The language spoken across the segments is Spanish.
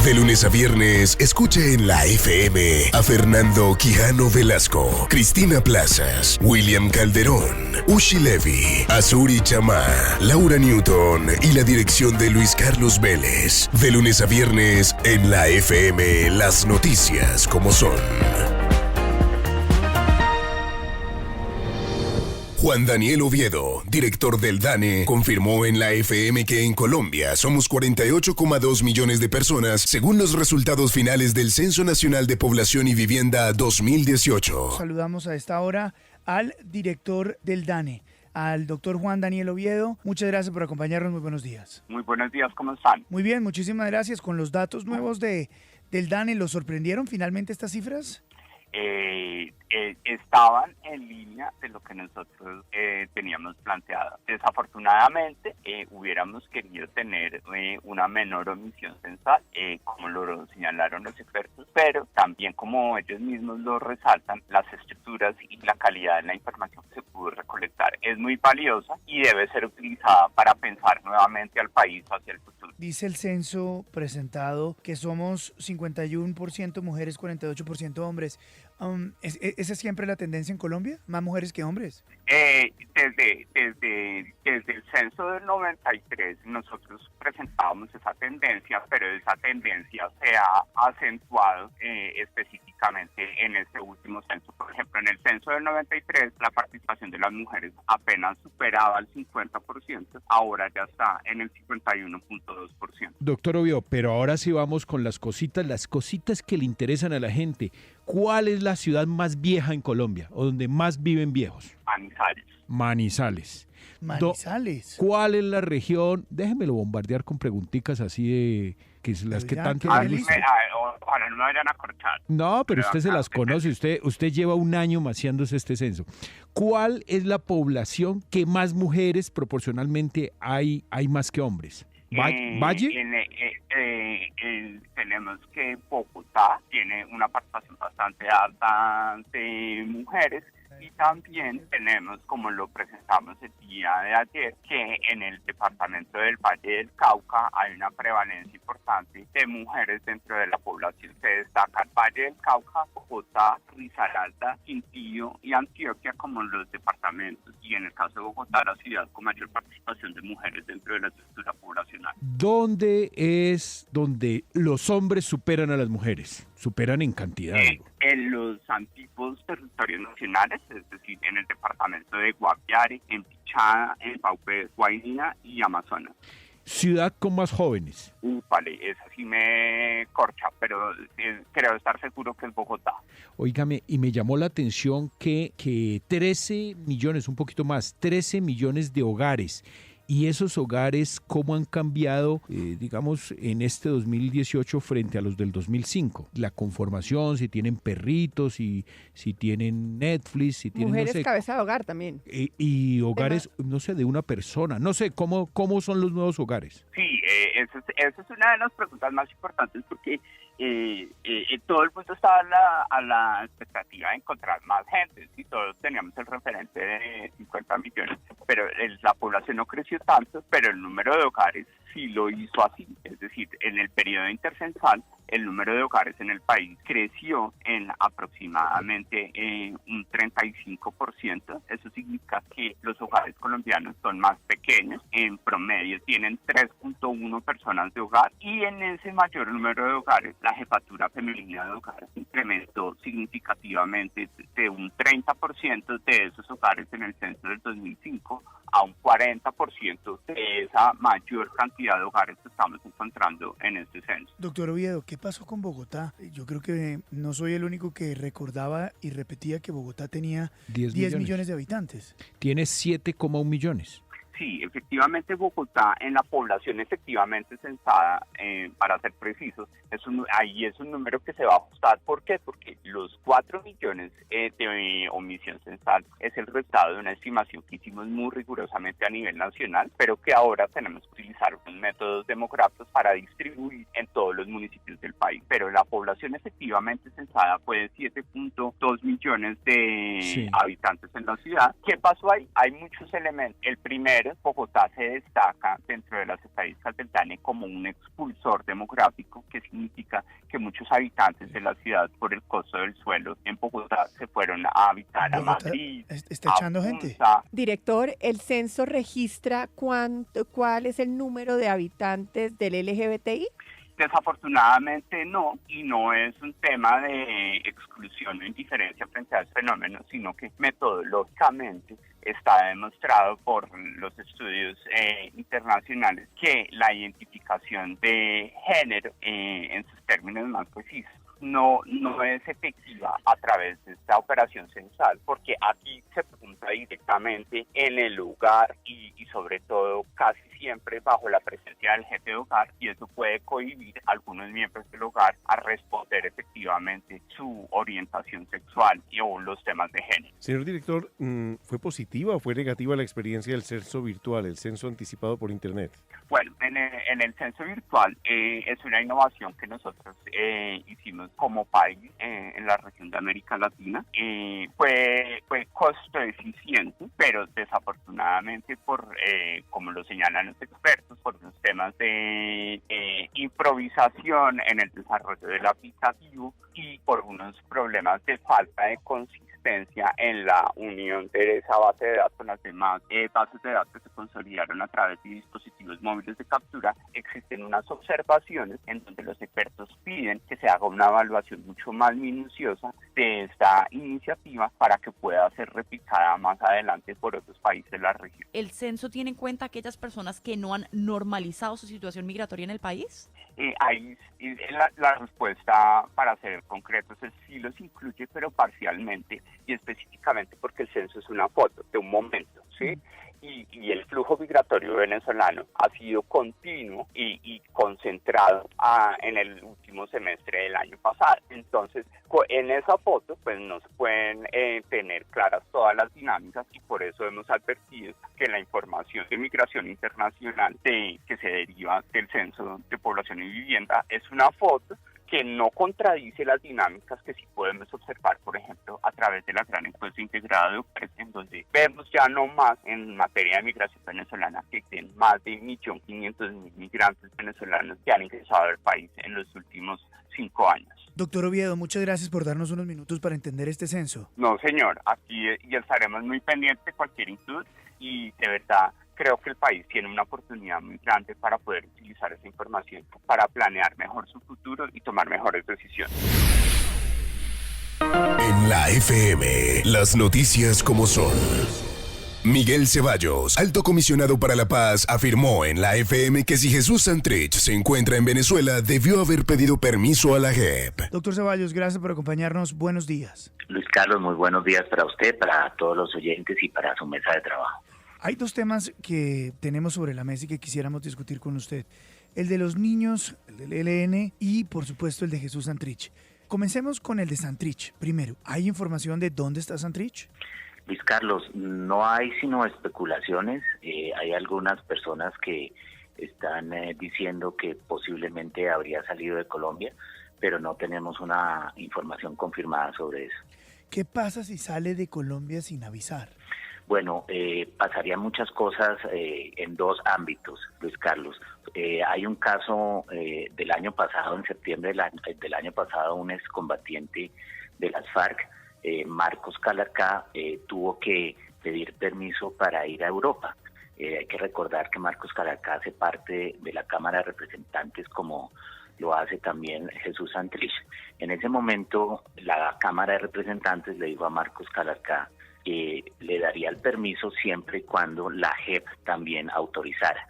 De lunes a viernes, escucha en la FM a Fernando Quijano Velasco, Cristina Plazas, William Calderón, Ushi Levy, Azuri Chamá, Laura Newton y la dirección de Luis Carlos Vélez. De lunes a viernes, en la FM, las noticias como son. Juan Daniel Oviedo, director del DANE, confirmó en la FM que en Colombia somos 48,2 millones de personas según los resultados finales del Censo Nacional de Población y Vivienda 2018. Saludamos a esta hora al director del DANE, al doctor Juan Daniel Oviedo. Muchas gracias por acompañarnos, muy buenos días. Muy buenos días, ¿cómo están? Muy bien, muchísimas gracias. Con los datos nuevos del DANE, ¿los sorprendieron finalmente estas cifras? Estaban en línea de lo que nosotros teníamos planteado. Desafortunadamente, hubiéramos querido tener una menor omisión censal, como lo señalaron los expertos, pero también, como ellos mismos lo resaltan, las estructuras y la calidad de la información que se pudo recolectar es muy valiosa y debe ser utilizada para pensar nuevamente al país hacia el futuro. Dice el censo presentado que somos 51% mujeres, 48% hombres. ¿Esa es siempre la tendencia en Colombia? ¿Más mujeres que hombres? Desde el censo del 93 nosotros presentábamos esa tendencia, pero esa tendencia se ha acentuado específicamente en este último censo. Por ejemplo, en el censo del 93 la participación de las mujeres apenas superaba el 50%, ahora ya está en el 51.2%. Doctor Oviedo, pero ahora sí vamos con las cositas que le interesan a la gente. ¿Cuál es la ciudad más vieja en Colombia o donde más viven viejos? Manizales. ¿Cuál es la región? Déjemelo bombardear con preguntitas así de que es las que tanto le gustan. Ojalá no me vayan a cortar. No, pero usted se las conoce, usted lleva un año maciándose este censo. ¿Cuál es la población que más mujeres proporcionalmente hay más que hombres? ¿Valle? Tenemos que Bogotá tiene una participación bastante alta de mujeres y también tenemos, como lo presentamos el día de ayer, que en el departamento del Valle del Cauca hay una prevalencia importante de mujeres dentro de la población. Se destaca el Valle del Cauca, Bogotá, Risaralda, Quindío y Antioquia como los departamentos, y en el caso de Bogotá, la ciudad con mayor participación de mujeres dentro de la estructura poblacional. ¿Dónde es donde los hombres superan a las mujeres? Superan en cantidad. En los antiguos territorios nacionales, es decir, en el departamento de Guaviare, en Pichada, en Paupe, Guainía y Amazonas. ¿Ciudad con más jóvenes? Vale, esa sí me corcha, pero creo estar seguro que es Bogotá. Óigame, y me llamó la atención que 13 millones, un poquito más, 13 millones de hogares. ¿Y esos hogares cómo han cambiado, digamos, en este 2018 frente a los del 2005? La conformación, si tienen perritos, si tienen Netflix, si tienen... Mujeres cabeza de hogar también. Y hogares, no sé, de una persona. No sé, ¿cómo son los nuevos hogares? Sí, esa es una de las preguntas más importantes porque todo el mundo estaba a la expectativa de encontrar más gente. ¿Sí? Todos teníamos el referente de 50 millones, pero la población no creció tanto, pero el número de hogares sí lo hizo así. Es decir, en el periodo intercensal, el número de hogares en el país creció en aproximadamente un 35%. Eso significa que los hogares colombianos son más pequeños. En promedio tienen 3.1 personas de hogar, y en ese mayor número de hogares, la jefatura femenina de hogares incrementó significativamente de un 30% de esos hogares en el censo del 2005 a un 40% de esa mayor cantidad de hogares que estamos encontrando en este censo. Doctor Oviedo, ¿qué pasó con Bogotá? Yo creo que no soy el único que recordaba y repetía que Bogotá tenía 10 millones de habitantes. Tiene 7,1 millones. Sí, efectivamente Bogotá, en la población efectivamente censada, para ser precisos, ahí es un número que se va a ajustar. ¿Por qué? Porque los 4 millones de omisión censal es el resultado de una estimación que hicimos muy rigurosamente a nivel nacional, pero que ahora tenemos que utilizar unos métodos demográficos para distribuir en todos los municipios del país. Pero la población efectivamente censada fue de 7.2 millones de habitantes en la ciudad. ¿Qué pasó ahí? Hay muchos elementos. El primero género, Bogotá se destaca dentro de las estadísticas del DANE como un expulsor demográfico, que significa que muchos habitantes de la ciudad, por el costo del suelo en Bogotá, se fueron a habitar a Bogotá Madrid, está a echando gente. Punta. Director, ¿el censo registra cuál es el número de habitantes del LGBTI? Desafortunadamente no, y no es un tema de exclusión o indiferencia frente a ese fenómeno, sino que metodológicamente está demostrado por los estudios internacionales que la identificación de género en sus términos más precisos no es efectiva a través de esta operación censal, porque aquí se pregunta directamente en el lugar y sobre todo casi siempre bajo la presencia del jefe de hogar, y eso puede cohibir a algunos miembros del hogar a responder efectivamente su orientación sexual o los temas de género. Señor director, ¿fue positiva o fue negativa la experiencia del censo virtual, el censo anticipado por Internet? Bueno, en el censo virtual es una innovación que nosotros hicimos como país en la región de América Latina. Fue costo eficiente, pero desafortunadamente como lo señalan los expertos, por los temas de improvisación en el desarrollo del aplicativo y por unos problemas de falta de consistencia en la unión de esa base de datos con las demás bases de datos que se consolidaron a través de dispositivos móviles de captura, existen unas observaciones en donde los expertos piden que se haga una evaluación mucho más minuciosa de esta iniciativa para que pueda ser replicada más adelante por otros países de la región. ¿El censo tiene en cuenta aquellas personas que no han normalizado su situación migratoria en el país? Ahí la respuesta, para ser concretos, es sí los incluye, pero parcialmente y específicamente porque el censo es una foto de un momento, ¿sí? Y el flujo migratorio venezolano ha sido continuo y concentrado en el último semestre del año pasado. Entonces, en esa foto, pues no se pueden tener claras todas las dinámicas, y por eso hemos advertido que la información de migración internacional que se deriva del Censo de Población y Vivienda es una foto que no contradice las dinámicas que sí podemos observar, por ejemplo, a través de la gran encuesta integrada de UPRES, en donde vemos ya no más en materia de migración venezolana que existen más de 1.500.000 migrantes venezolanos que han ingresado al país en los últimos 5 años. Doctor Oviedo, muchas gracias por darnos unos minutos para entender este censo. No, señor, aquí ya estaremos muy pendientes de cualquier inquietud, y de verdad creo que el país tiene una oportunidad muy grande para poder utilizar esa información para planear mejor su futuro y tomar mejores decisiones. En la FM, las noticias como son. Miguel Ceballos, alto comisionado para la paz, afirmó en la FM que si Jesús Santrich se encuentra en Venezuela, debió haber pedido permiso a la JEP. Doctor Ceballos, gracias por acompañarnos. Buenos días. Luis Carlos, muy buenos días para usted, para todos los oyentes y para su mesa de trabajo. Hay dos temas que tenemos sobre la mesa y que quisiéramos discutir con usted. El de los niños, el del ELN y, por supuesto, el de Jesús Santrich. Comencemos con el de Santrich. Primero, ¿hay información de dónde está Santrich? Luis Carlos, no hay sino especulaciones. Hay algunas personas que están diciendo que posiblemente habría salido de Colombia, pero no tenemos una información confirmada sobre eso. ¿Qué pasa si sale de Colombia sin avisar? Bueno, pasarían muchas cosas en dos ámbitos, Luis Carlos. Hay un caso del año pasado, en septiembre del año pasado, un excombatiente de las FARC, Marcos Calarcá, tuvo que pedir permiso para ir a Europa. Hay que recordar que Marcos Calarcá hace parte de la Cámara de Representantes, como lo hace también Jesús Santrich. En ese momento, la Cámara de Representantes le dijo a Marcos Calarcá que le daría el permiso siempre y cuando la JEP también autorizara.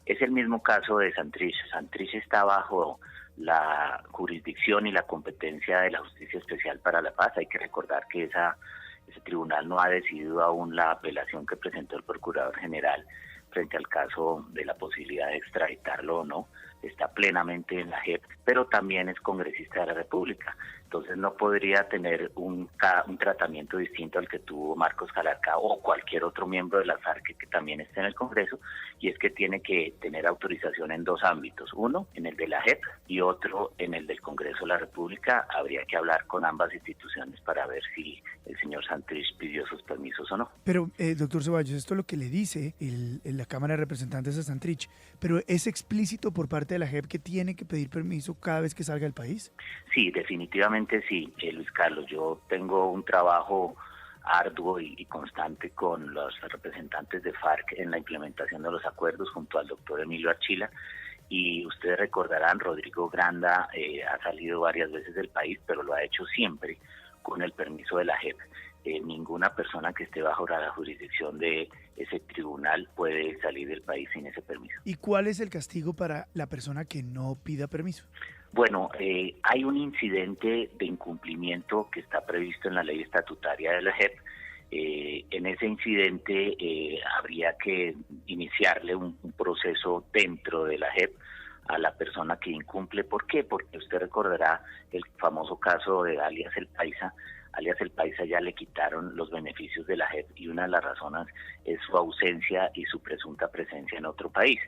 Es el mismo caso de Santrich. Santrich está bajo la jurisdicción y la competencia de la Justicia Especial para la Paz. Hay que recordar que ese tribunal no ha decidido aún la apelación que presentó el Procurador General frente al caso de la posibilidad de extraditarlo o no. está plenamente en la JEP, pero también es congresista de la República. Entonces no podría tener un tratamiento distinto al que tuvo Marcos Calarca o cualquier otro miembro de la FARC que también esté en el Congreso, y es que tiene que tener autorización en dos ámbitos, uno en el de la JEP y otro en el del Congreso de la República. Habría que hablar con ambas instituciones para ver si el señor Santrich pidió sus permisos o no. Pero, doctor Ceballos, esto es lo que le dice la Cámara de Representantes a Santrich, pero ¿es explícito por parte de la JEP que tiene que pedir permiso cada vez que salga del país? Sí, definitivamente sí, Luis Carlos. Yo tengo un trabajo arduo y constante con los representantes de FARC en la implementación de los acuerdos junto al doctor Emilio Archila, y ustedes recordarán, Rodrigo Granda ha salido varias veces del país, pero lo ha hecho siempre con el permiso de la JEP. Ninguna persona que esté bajo la jurisdicción de ese tribunal puede salir del país sin ese permiso. ¿Y cuál es el castigo para la persona que no pida permiso? Bueno, hay un incidente de incumplimiento que está previsto en la ley estatutaria de la JEP. En ese incidente habría que iniciarle un proceso dentro de la JEP a la persona que incumple. ¿Por qué? Porque usted recordará el famoso caso de alias El Paisa. Alias El Paisa ya le quitaron los beneficios de la JEP, y una de las razones es su ausencia y su presunta presencia en otro país.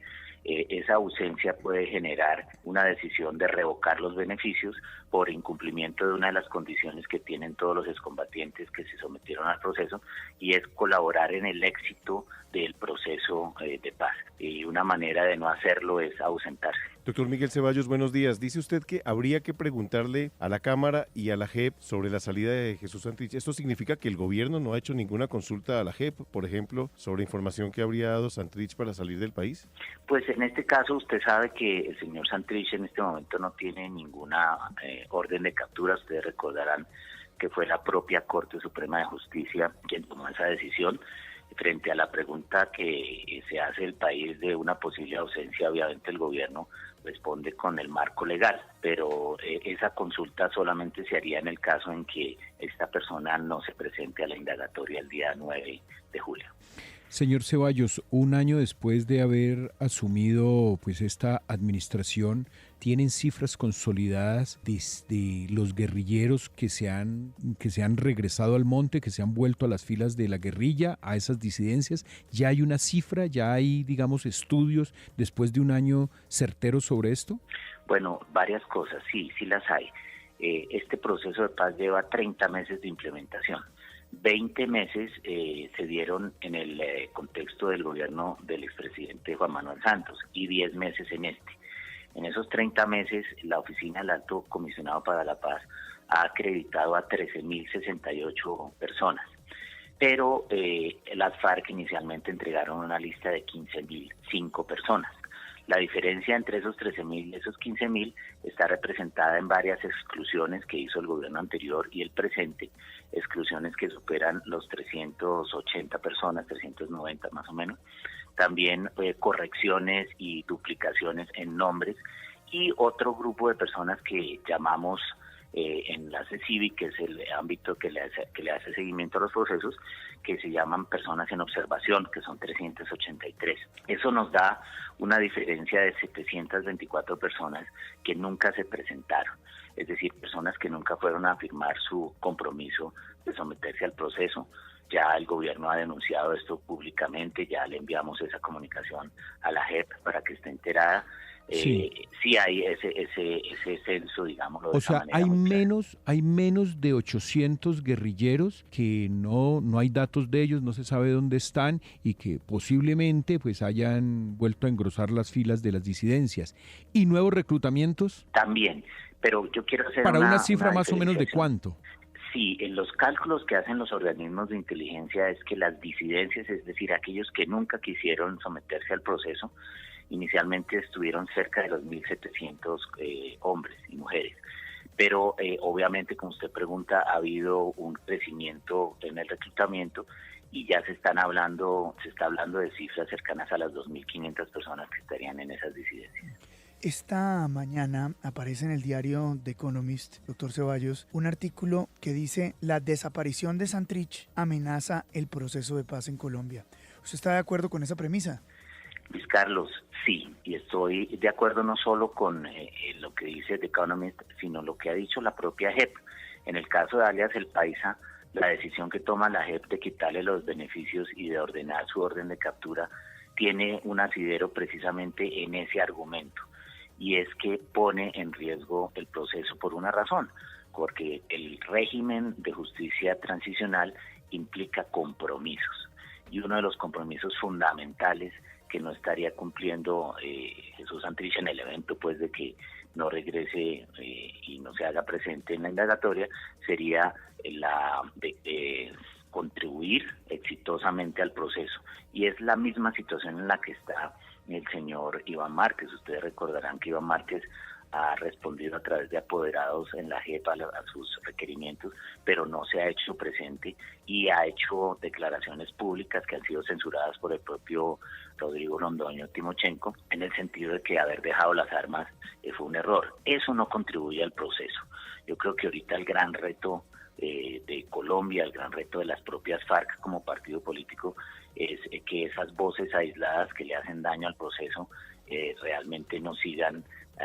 Esa ausencia puede generar una decisión de revocar los beneficios por incumplimiento de una de las condiciones que tienen todos los excombatientes que se sometieron al proceso, y es colaborar en el éxito del proceso de paz. Y una manera de no hacerlo es ausentarse. Doctor Miguel Ceballos, buenos días. Dice usted que habría que preguntarle a la Cámara y a la JEP sobre la salida de Jesús Santrich. ¿Esto significa que el gobierno no ha hecho ninguna consulta a la JEP, por ejemplo, sobre información que habría dado Santrich para salir del país? Pues en este caso usted sabe que el señor Santrich en este momento no tiene ninguna orden de captura. Ustedes recordarán que fue la propia Corte Suprema de Justicia quien tomó esa decisión. Frente a la pregunta que se hace el país de una posible ausencia, obviamente el gobierno responde con el marco legal, pero esa consulta solamente se haría en el caso en que esta persona no se presente a la indagatoria el día 9 de julio. Señor Ceballos, un año después de haber asumido pues esta administración, ¿tienen cifras consolidadas de los guerrilleros que se han regresado al monte, que se han vuelto a las filas de la guerrilla, a esas disidencias? ¿Ya hay una cifra, ya hay, digamos, estudios después de un año certeros sobre esto? Bueno, varias cosas, sí las hay. Este proceso de paz lleva 30 meses de implementación. 20 meses se dieron en el contexto del gobierno del expresidente Juan Manuel Santos y 10 meses en este. En esos 30 meses, la Oficina del Alto Comisionado para la Paz ha acreditado a 13.068 personas, pero las FARC inicialmente entregaron una lista de 15.005 personas. La diferencia entre esos 13.000 y esos 15.000 está representada en varias exclusiones que hizo el gobierno anterior y el presente, exclusiones que superan los 380 personas, 390 más o menos. También correcciones y duplicaciones en nombres, y otro grupo de personas que llamamos enlace cívico, que es el ámbito que le hace seguimiento a los procesos, que se llaman personas en observación, que son 383. Eso nos da una diferencia de 724 personas que nunca se presentaron, es decir, personas que nunca fueron a firmar su compromiso de someterse al proceso. Ya el gobierno ha denunciado esto públicamente, ya le enviamos esa comunicación a la JEP para que esté enterada. Sí hay ese censo, digámoslo de esa manera. O sea, hay menos de 800 guerrilleros que no hay datos de ellos, no se sabe dónde están, y que posiblemente pues hayan vuelto a engrosar las filas de las disidencias. ¿Y nuevos reclutamientos? También, pero yo quiero hacer ¿Para una cifra más o menos de cuánto? Sí, en los cálculos que hacen los organismos de inteligencia es que las disidencias, es decir, aquellos que nunca quisieron someterse al proceso, inicialmente estuvieron cerca de los 1.700 hombres y mujeres. Pero obviamente, como usted pregunta, ha habido un crecimiento en el reclutamiento y ya se está hablando de cifras cercanas a las 2.500 personas que estarían en esas disidencias. Esta mañana aparece en el diario The Economist, doctor Ceballos, un artículo que dice: la desaparición de Santrich amenaza el proceso de paz en Colombia. ¿Usted está de acuerdo con esa premisa? Luis Carlos, sí, y estoy de acuerdo no solo con lo que dice The Economist, sino lo que ha dicho la propia JEP. En el caso de alias El Paisa, la decisión que toma la JEP de quitarle los beneficios y de ordenar su orden de captura tiene un asidero precisamente en ese argumento, y es que pone en riesgo el proceso por una razón, porque el régimen de justicia transicional implica compromisos, y uno de los compromisos fundamentales que no estaría cumpliendo Jesús Santrich en el evento pues de que no regrese y no se haga presente en la indagatoria sería la de contribuir exitosamente al proceso, y es la misma situación en la que está el señor Iván Márquez. Ustedes recordarán que Iván Márquez ha respondido a través de apoderados en la JEP a sus requerimientos, pero no se ha hecho presente y ha hecho declaraciones públicas que han sido censuradas por el propio Rodrigo Londoño Timochenko, en el sentido de que haber dejado las armas fue un error. Eso no contribuye al proceso. Yo creo que ahorita el gran reto de Colombia, el gran reto de las propias FARC como partido político, es que esas voces aisladas que le hacen daño al proceso realmente no sigan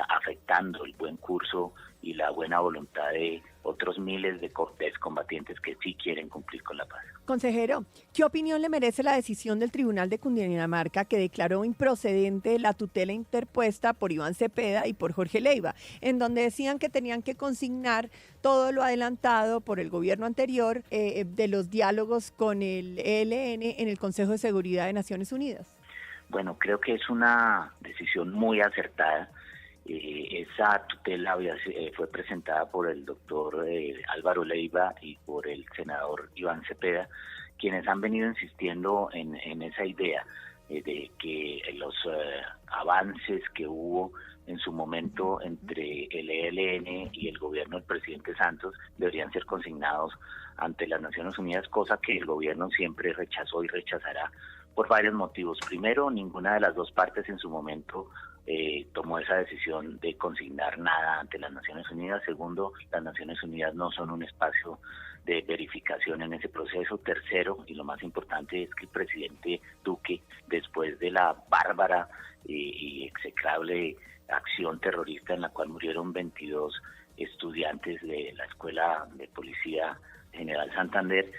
afectando el buen curso y la buena voluntad de otros miles de excombatientes que sí quieren cumplir con la paz. Consejero, ¿qué opinión le merece la decisión del Tribunal de Cundinamarca que declaró improcedente la tutela interpuesta por Iván Cepeda y por Jorge Leiva, en donde decían que tenían que consignar todo lo adelantado por el gobierno anterior de los diálogos con el ELN en el Consejo de Seguridad de Naciones Unidas? Bueno, creo que es una decisión muy acertada. Esa tutela fue presentada por el doctor Álvaro Leiva y por el senador Iván Cepeda, quienes han venido insistiendo en esa idea de que los avances que hubo en su momento entre el ELN y el gobierno del presidente Santos deberían ser consignados ante las Naciones Unidas, cosa que el gobierno siempre rechazó y rechazará por varios motivos. Primero, ninguna de las dos partes en su momento tomó esa decisión de consignar nada ante las Naciones Unidas. Segundo, las Naciones Unidas no son un espacio de verificación en ese proceso. Tercero, y lo más importante, es que el presidente Duque, después de la bárbara y execrable acción terrorista en la cual murieron 22 estudiantes de la Escuela de Policía General Santander,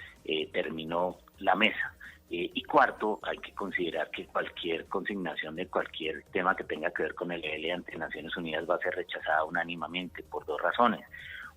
terminó la mesa. Y cuarto, hay que considerar que cualquier consignación de cualquier tema que tenga que ver con el ELN ante Naciones Unidas va a ser rechazada unánimemente por dos razones.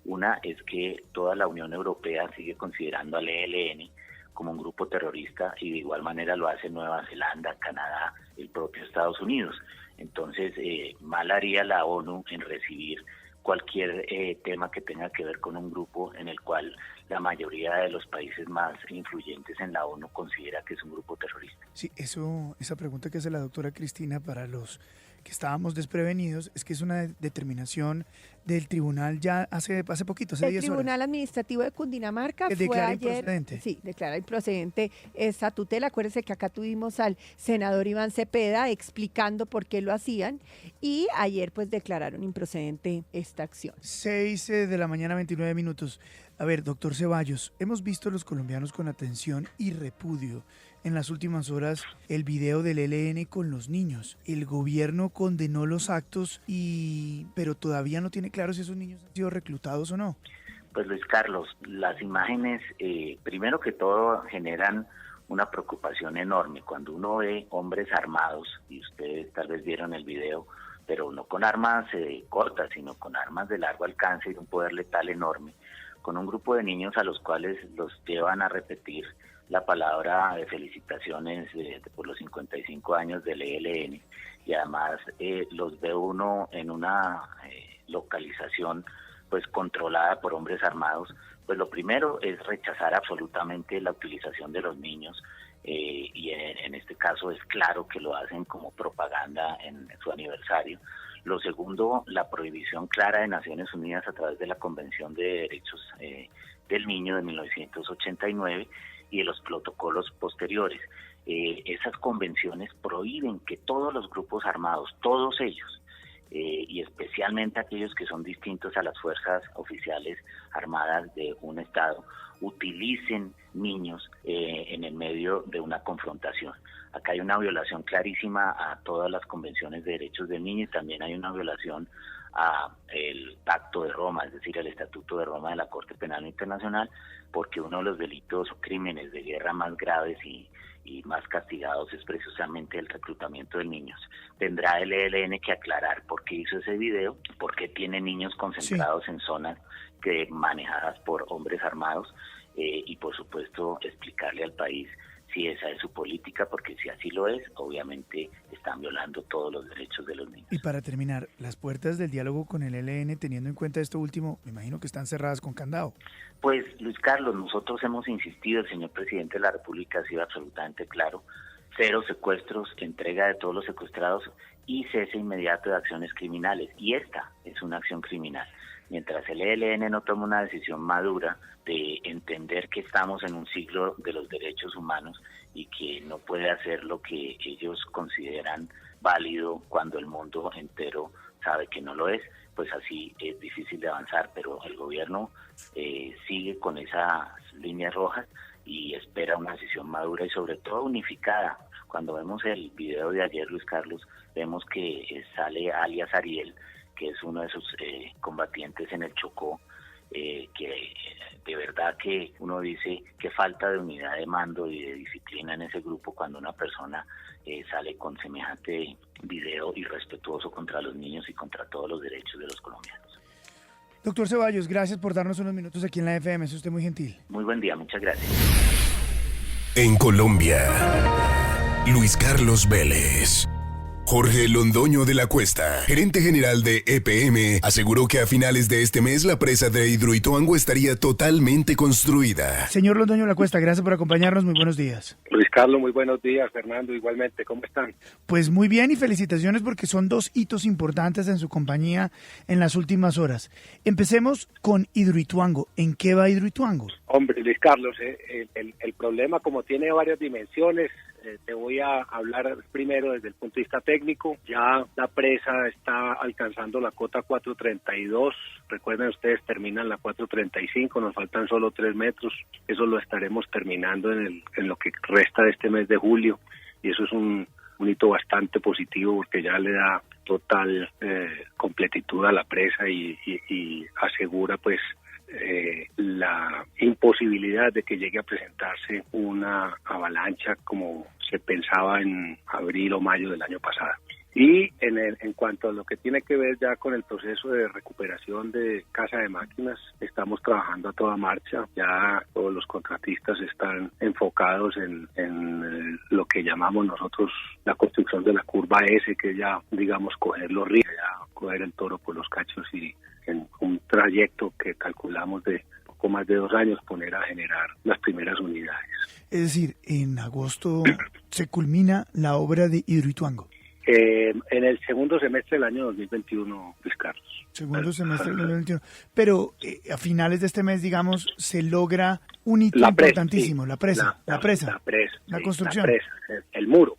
Una es que toda la Unión Europea sigue considerando al ELN como un grupo terrorista y de igual manera lo hace Nueva Zelanda, Canadá, el propio Estados Unidos. Entonces, mal haría la ONU en recibir cualquier tema que tenga que ver con un grupo en el cual la mayoría de los países más influyentes en la ONU considera que es un grupo terrorista. Sí, esa pregunta que hace la doctora Cristina para los que estábamos desprevenidos es que es una determinación del tribunal ya hace poquito, hace 10 horas. El Tribunal Administrativo de Cundinamarca fue ayer, sí, declara improcedente esa tutela. Acuérdense que acá tuvimos al senador Iván Cepeda explicando por qué lo hacían y ayer pues declararon improcedente esta acción. 6 de la mañana, 29 minutos. A ver, doctor Ceballos, hemos visto a los colombianos con atención y repudio en las últimas horas el video del ELN con los niños. El gobierno condenó los actos, pero todavía no tiene claro si esos niños han sido reclutados o no. Pues Luis Carlos, las imágenes, primero que todo, generan una preocupación enorme. Cuando uno ve hombres armados, y ustedes tal vez vieron el video, pero no con armas cortas, sino con armas de largo alcance y un poder letal enorme, con un grupo de niños a los cuales los llevan a repetir la palabra de felicitaciones por los 55 años del ELN, y además los ve uno en una localización pues controlada por hombres armados. Pues lo primero es rechazar absolutamente la utilización de los niños, y en este caso es claro que lo hacen como propaganda en su aniversario. Lo segundo, la prohibición clara de Naciones Unidas a través de la Convención de Derechos del Niño de 1989 y de los protocolos posteriores. Esas convenciones prohíben que todos los grupos armados, todos ellos, y es especialmente aquellos que son distintos a las fuerzas oficiales armadas de un Estado, utilicen niños en el medio de una confrontación. Acá hay una violación clarísima a todas las convenciones de derechos del niño y también hay una violación a el Pacto de Roma, es decir, el Estatuto de Roma de la Corte Penal Internacional, porque uno de los delitos o crímenes de guerra más graves y más castigados es precisamente el reclutamiento de niños. Tendrá el ELN que aclarar por qué hizo ese video, por qué tiene niños concentrados en zonas manejadas por hombres armados y por supuesto explicarle al país si esa es su política, porque si así lo es, obviamente están violando todos los derechos de los niños. Y para terminar, las puertas del diálogo con el ELN, teniendo en cuenta esto último, me imagino que están cerradas con candado. Pues, Luis Carlos, nosotros hemos insistido, el señor presidente de la República ha sido absolutamente claro, 0 secuestros, entrega de todos los secuestrados y cese inmediato de acciones criminales. Y esta es una acción criminal. Mientras el ELN no toma una decisión madura de entender que estamos en un siglo de los derechos humanos y que no puede hacer lo que ellos consideran válido cuando el mundo entero sabe que no lo es, pues así es difícil de avanzar, pero el gobierno sigue con esas líneas rojas y espera una decisión madura y sobre todo unificada. Cuando vemos el video de ayer, Luis Carlos, vemos que sale alias Ariel, que es uno de sus combatientes en el Chocó, que de verdad que uno dice que falta de unidad de mando y de disciplina en ese grupo cuando una persona sale con semejante video irrespetuoso contra los niños y contra todos los derechos de los colombianos. Doctor Ceballos, gracias por darnos unos minutos aquí en la FM, es usted muy gentil. Muy buen día, muchas gracias. En Colombia, Luis Carlos Vélez. Jorge Londoño de la Cuesta, gerente general de EPM, aseguró que a finales de este mes la presa de Hidroituango estaría totalmente construida. Señor Londoño de la Cuesta, gracias por acompañarnos, muy buenos días. Luis Carlos, muy buenos días. Fernando, igualmente, ¿cómo están? Pues muy bien y felicitaciones porque son 2 hitos importantes en su compañía en las últimas horas. Empecemos con Hidroituango. ¿En qué va Hidroituango? Hombre, Luis Carlos, el problema como tiene varias dimensiones, te voy a hablar primero desde el punto de vista técnico. Ya la presa está alcanzando la cota 432. Recuerden ustedes, terminan la 435, nos faltan solo 3 metros. Eso lo estaremos terminando en lo que resta de este mes de julio. Y eso es un hito bastante positivo porque ya le da total completitud a la presa y asegura pues la imposibilidad de que llegue a presentarse una avalancha como se pensaba en abril o mayo del año pasado. Y en cuanto a lo que tiene que ver ya con el proceso de recuperación de Casa de Máquinas, estamos trabajando a toda marcha. Ya todos los contratistas están enfocados en lo que llamamos nosotros la construcción de la curva S, que ya, digamos, coger los ríos, ya coger el toro por los cachos y en un trayecto que calculamos de poco más de 2 años poner a generar las primeras unidades. Es decir, en agosto se culmina la obra de Hidroituango. En el segundo semestre del año 2021, Luis Carlos. Segundo semestre del 2021. Pero a finales de este mes, digamos, se logra un hito importantísimo, sí. La presa. La construcción. La presa, el muro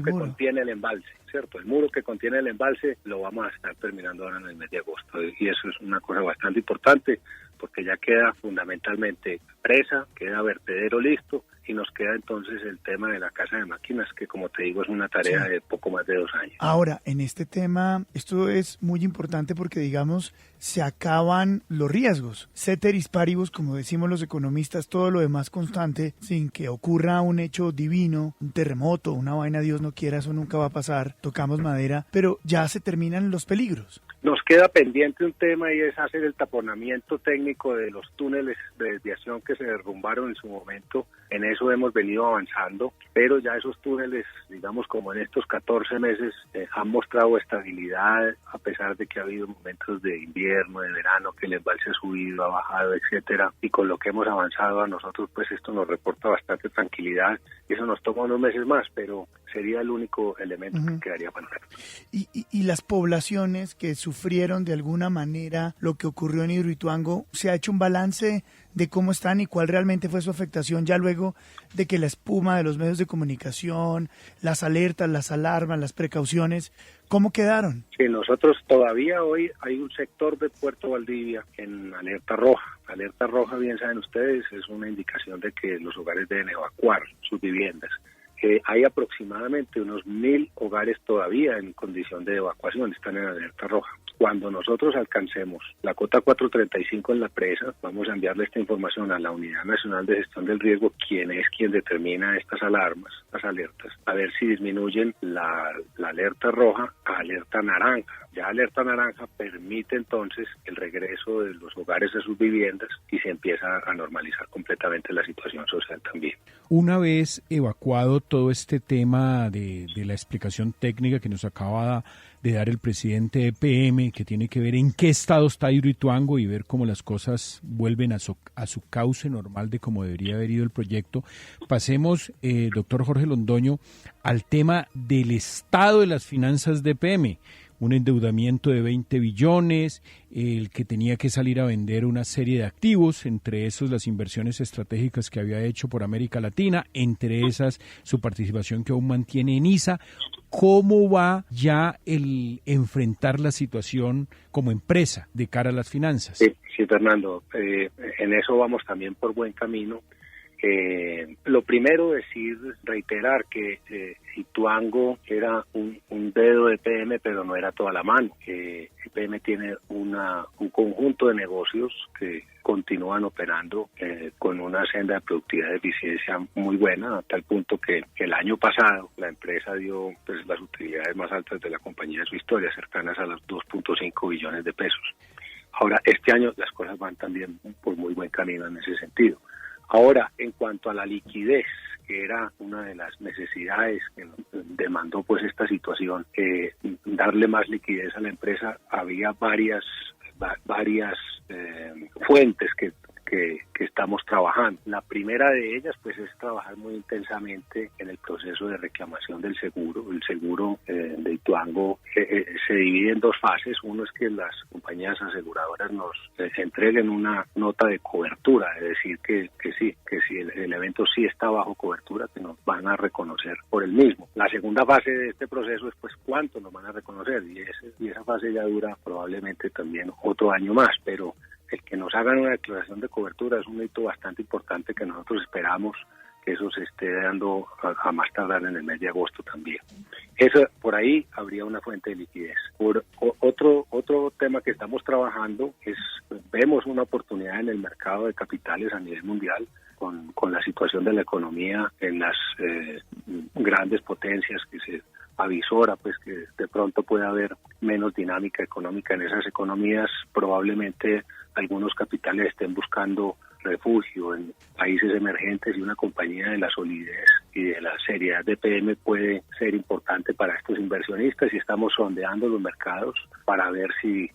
que contiene el embalse, ¿cierto? El muro que contiene el embalse lo vamos a estar terminando ahora en el mes de agosto. Y eso es una cosa bastante importante porque ya queda fundamentalmente presa, queda vertedero listo y nos queda entonces el tema de la Casa de Máquinas, que como te digo es una tarea de poco más de 2 años. Ahora, en este tema, esto es muy importante porque, digamos, se acaban los riesgos. Ceteris paribus, como decimos los economistas, todo lo demás constante, sin que ocurra un hecho divino, un terremoto, una vaina, Dios no quiera, eso nunca va a pasar, tocamos madera, pero ya se terminan los peligros. Nos queda pendiente un tema y es hacer el taponamiento técnico de los túneles de desviación que se derrumbaron en su momento. En eso hemos venido avanzando, pero ya esos túneles, digamos como en estos 14 meses, han mostrado estabilidad a pesar de que ha habido momentos de invierno, de verano, que el embalse ha subido, ha bajado, etcétera. Y con lo que hemos avanzado a nosotros, pues esto nos reporta bastante tranquilidad. Eso nos toma unos meses más, pero sería el único elemento que quedaría para nosotros. Y las poblaciones que sufrieron de alguna manera lo que ocurrió en Hidroituango, ¿se ha hecho un balance de cómo están y cuál realmente fue su afectación ya luego de que la espuma de los medios de comunicación, las alertas, las alarmas, las precauciones, cómo quedaron? Sí, nosotros todavía hoy hay un sector de Puerto Valdivia en alerta roja. Alerta roja, bien saben ustedes, es una indicación de que los hogares deben evacuar sus viviendas. Hay aproximadamente unos 1.000 hogares todavía en condición de evacuación, están en alerta roja. Cuando nosotros alcancemos la cota 435 en la presa, vamos a enviarle esta información a la Unidad Nacional de Gestión del Riesgo, quien determina estas alarmas, las alertas, a ver si disminuyen la alerta roja a alerta naranja. Ya alerta naranja permite entonces el regreso de los hogares a sus viviendas y se empieza a normalizar completamente la situación social también. Una vez evacuado todo este tema de la explicación técnica que nos acaba de dar el presidente de EPM, que tiene que ver en qué estado está Hidroituango y ver cómo las cosas vuelven a su cauce normal de cómo debería haber ido el proyecto, pasemos, doctor Jorge Londoño, al tema del estado de las finanzas de EPM. Un endeudamiento de 20 billones, el que tenía que salir a vender una serie de activos, entre esos las inversiones estratégicas que había hecho por América Latina, entre esas su participación que aún mantiene en ISA. ¿Cómo va ya el enfrentar la situación como empresa de cara a las finanzas? Sí, Fernando, en eso vamos también por buen camino. Lo primero reiterar que Ituango era un dedo de EPM, pero no era toda la mano. EPM tiene un conjunto de negocios que continúan operando con una senda de productividad y eficiencia muy buena, a tal punto que el año pasado la empresa dio las utilidades más altas de la compañía de su historia, cercanas a los 2.5 billones de pesos. Ahora, este año las cosas van también por muy buen camino en ese sentido. Ahora, en cuanto a la liquidez, que era una de las necesidades que demandó pues esta situación, darle más liquidez a la empresa, había varias fuentes que estamos trabajando. La primera de ellas pues es trabajar muy intensamente en el proceso de reclamación del seguro. El seguro de Ituango se divide en dos fases. Uno es que las compañías aseguradoras nos entreguen una nota de cobertura, es decir, que si el evento sí está bajo cobertura, que nos van a reconocer por el mismo. La segunda fase de este proceso es pues cuánto nos van a reconocer, y esa fase ya dura probablemente también otro año más, pero el que nos hagan una declaración de cobertura es un hito bastante importante que nosotros esperamos que eso se esté dando a más tardar en el mes de agosto también. Eso, por ahí habría una fuente de liquidez. Otro tema que estamos trabajando vemos una oportunidad en el mercado de capitales a nivel mundial con la situación de la economía en las grandes potencias que se avisora pues que de pronto puede haber menos dinámica económica en esas economías. Probablemente algunos capitales estén buscando refugio en países emergentes, y una compañía de la solidez y de la seriedad de EPM puede ser importante para estos inversionistas, y estamos sondeando los mercados para ver si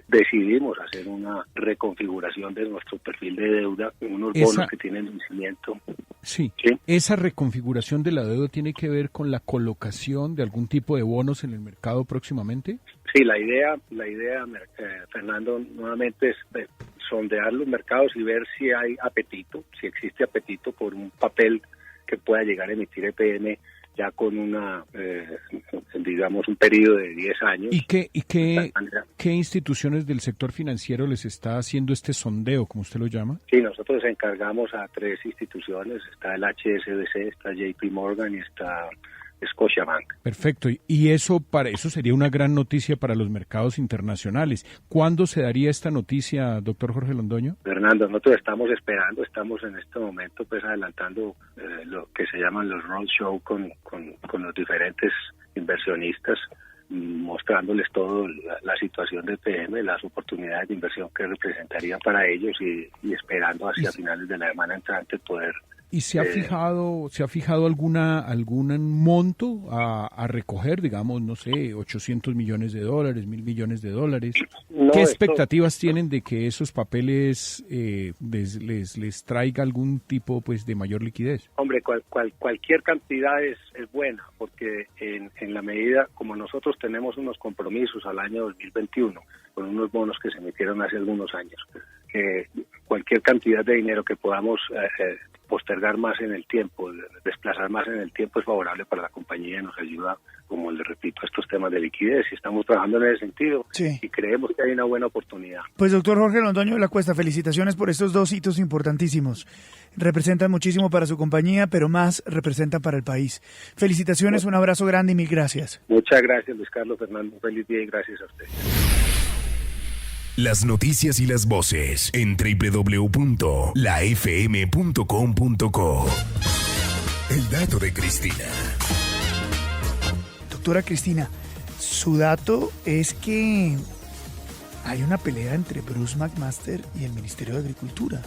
decidimos hacer una reconfiguración de nuestro perfil de deuda, unos bonos que tienen vencimiento. Sí, esa reconfiguración de la deuda tiene que ver con la colocación de algún tipo de bonos en el mercado próximamente. Sí, la idea, Fernando, nuevamente es sondear los mercados y ver si hay apetito, si existe apetito por un papel que pueda llegar a emitir EPM ya con un periodo de 10 años. ¿Y qué instituciones del sector financiero les está haciendo este sondeo, como usted lo llama? Sí, nosotros encargamos a 3 instituciones, está el HSBC, está JP Morgan y está Scotiabank. Perfecto, y eso sería una gran noticia para los mercados internacionales. ¿Cuándo se daría esta noticia, doctor Jorge Londoño? Fernando, nosotros estamos en este momento pues adelantando lo que se llaman los roadshow con los diferentes inversionistas, mostrándoles todo la situación de EPM, las oportunidades de inversión que representaría para ellos, y esperando hacia finales de la semana entrante poder ¿Y se ha fijado algún monto a recoger, digamos, no sé, 800 millones de dólares, 1.000 millones de dólares? No, ¿Qué expectativas tienen de que esos papeles les traiga algún tipo pues de mayor liquidez? Hombre, cualquier cantidad es buena, porque en la medida, como nosotros tenemos unos compromisos al año 2021, con unos bonos que se emitieron hace algunos años, que cualquier cantidad de dinero que podamos postergar más en el tiempo, desplazar más en el tiempo es favorable para la compañía y nos ayuda, como le repito, a estos temas de liquidez, y estamos trabajando en ese sentido y creemos que hay una buena oportunidad. Pues doctor Jorge Londoño de la Cuesta, felicitaciones por estos 2 hitos importantísimos. Representan muchísimo para su compañía, pero más representan para el país. Felicitaciones, un abrazo grande y mil gracias. Muchas gracias, Luis Carlos Fernando, feliz día y gracias a usted. Las noticias y las voces en www.lafm.com.co. El dato de Cristina. Doctora Cristina, su dato es que hay una pelea entre Bruce McMaster y el Ministerio de Agricultura.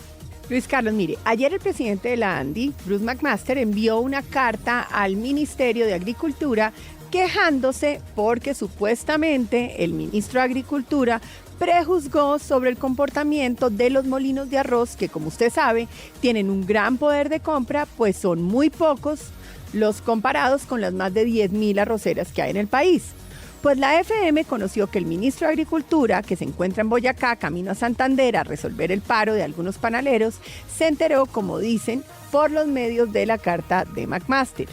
Luis Carlos, mire, ayer el presidente de la ANDI, Bruce McMaster, envió una carta al Ministerio de Agricultura quejándose porque supuestamente el ministro de Agricultura prejuzgó sobre el comportamiento de los molinos de arroz que, como usted sabe, tienen un gran poder de compra, pues son muy pocos los comparados con las más de 10.000 arroceras que hay en el país. Pues la FM conoció que el ministro de Agricultura, que se encuentra en Boyacá, camino a Santander, a resolver el paro de algunos panaleros, se enteró, como dicen, por los medios de la carta de McMaster.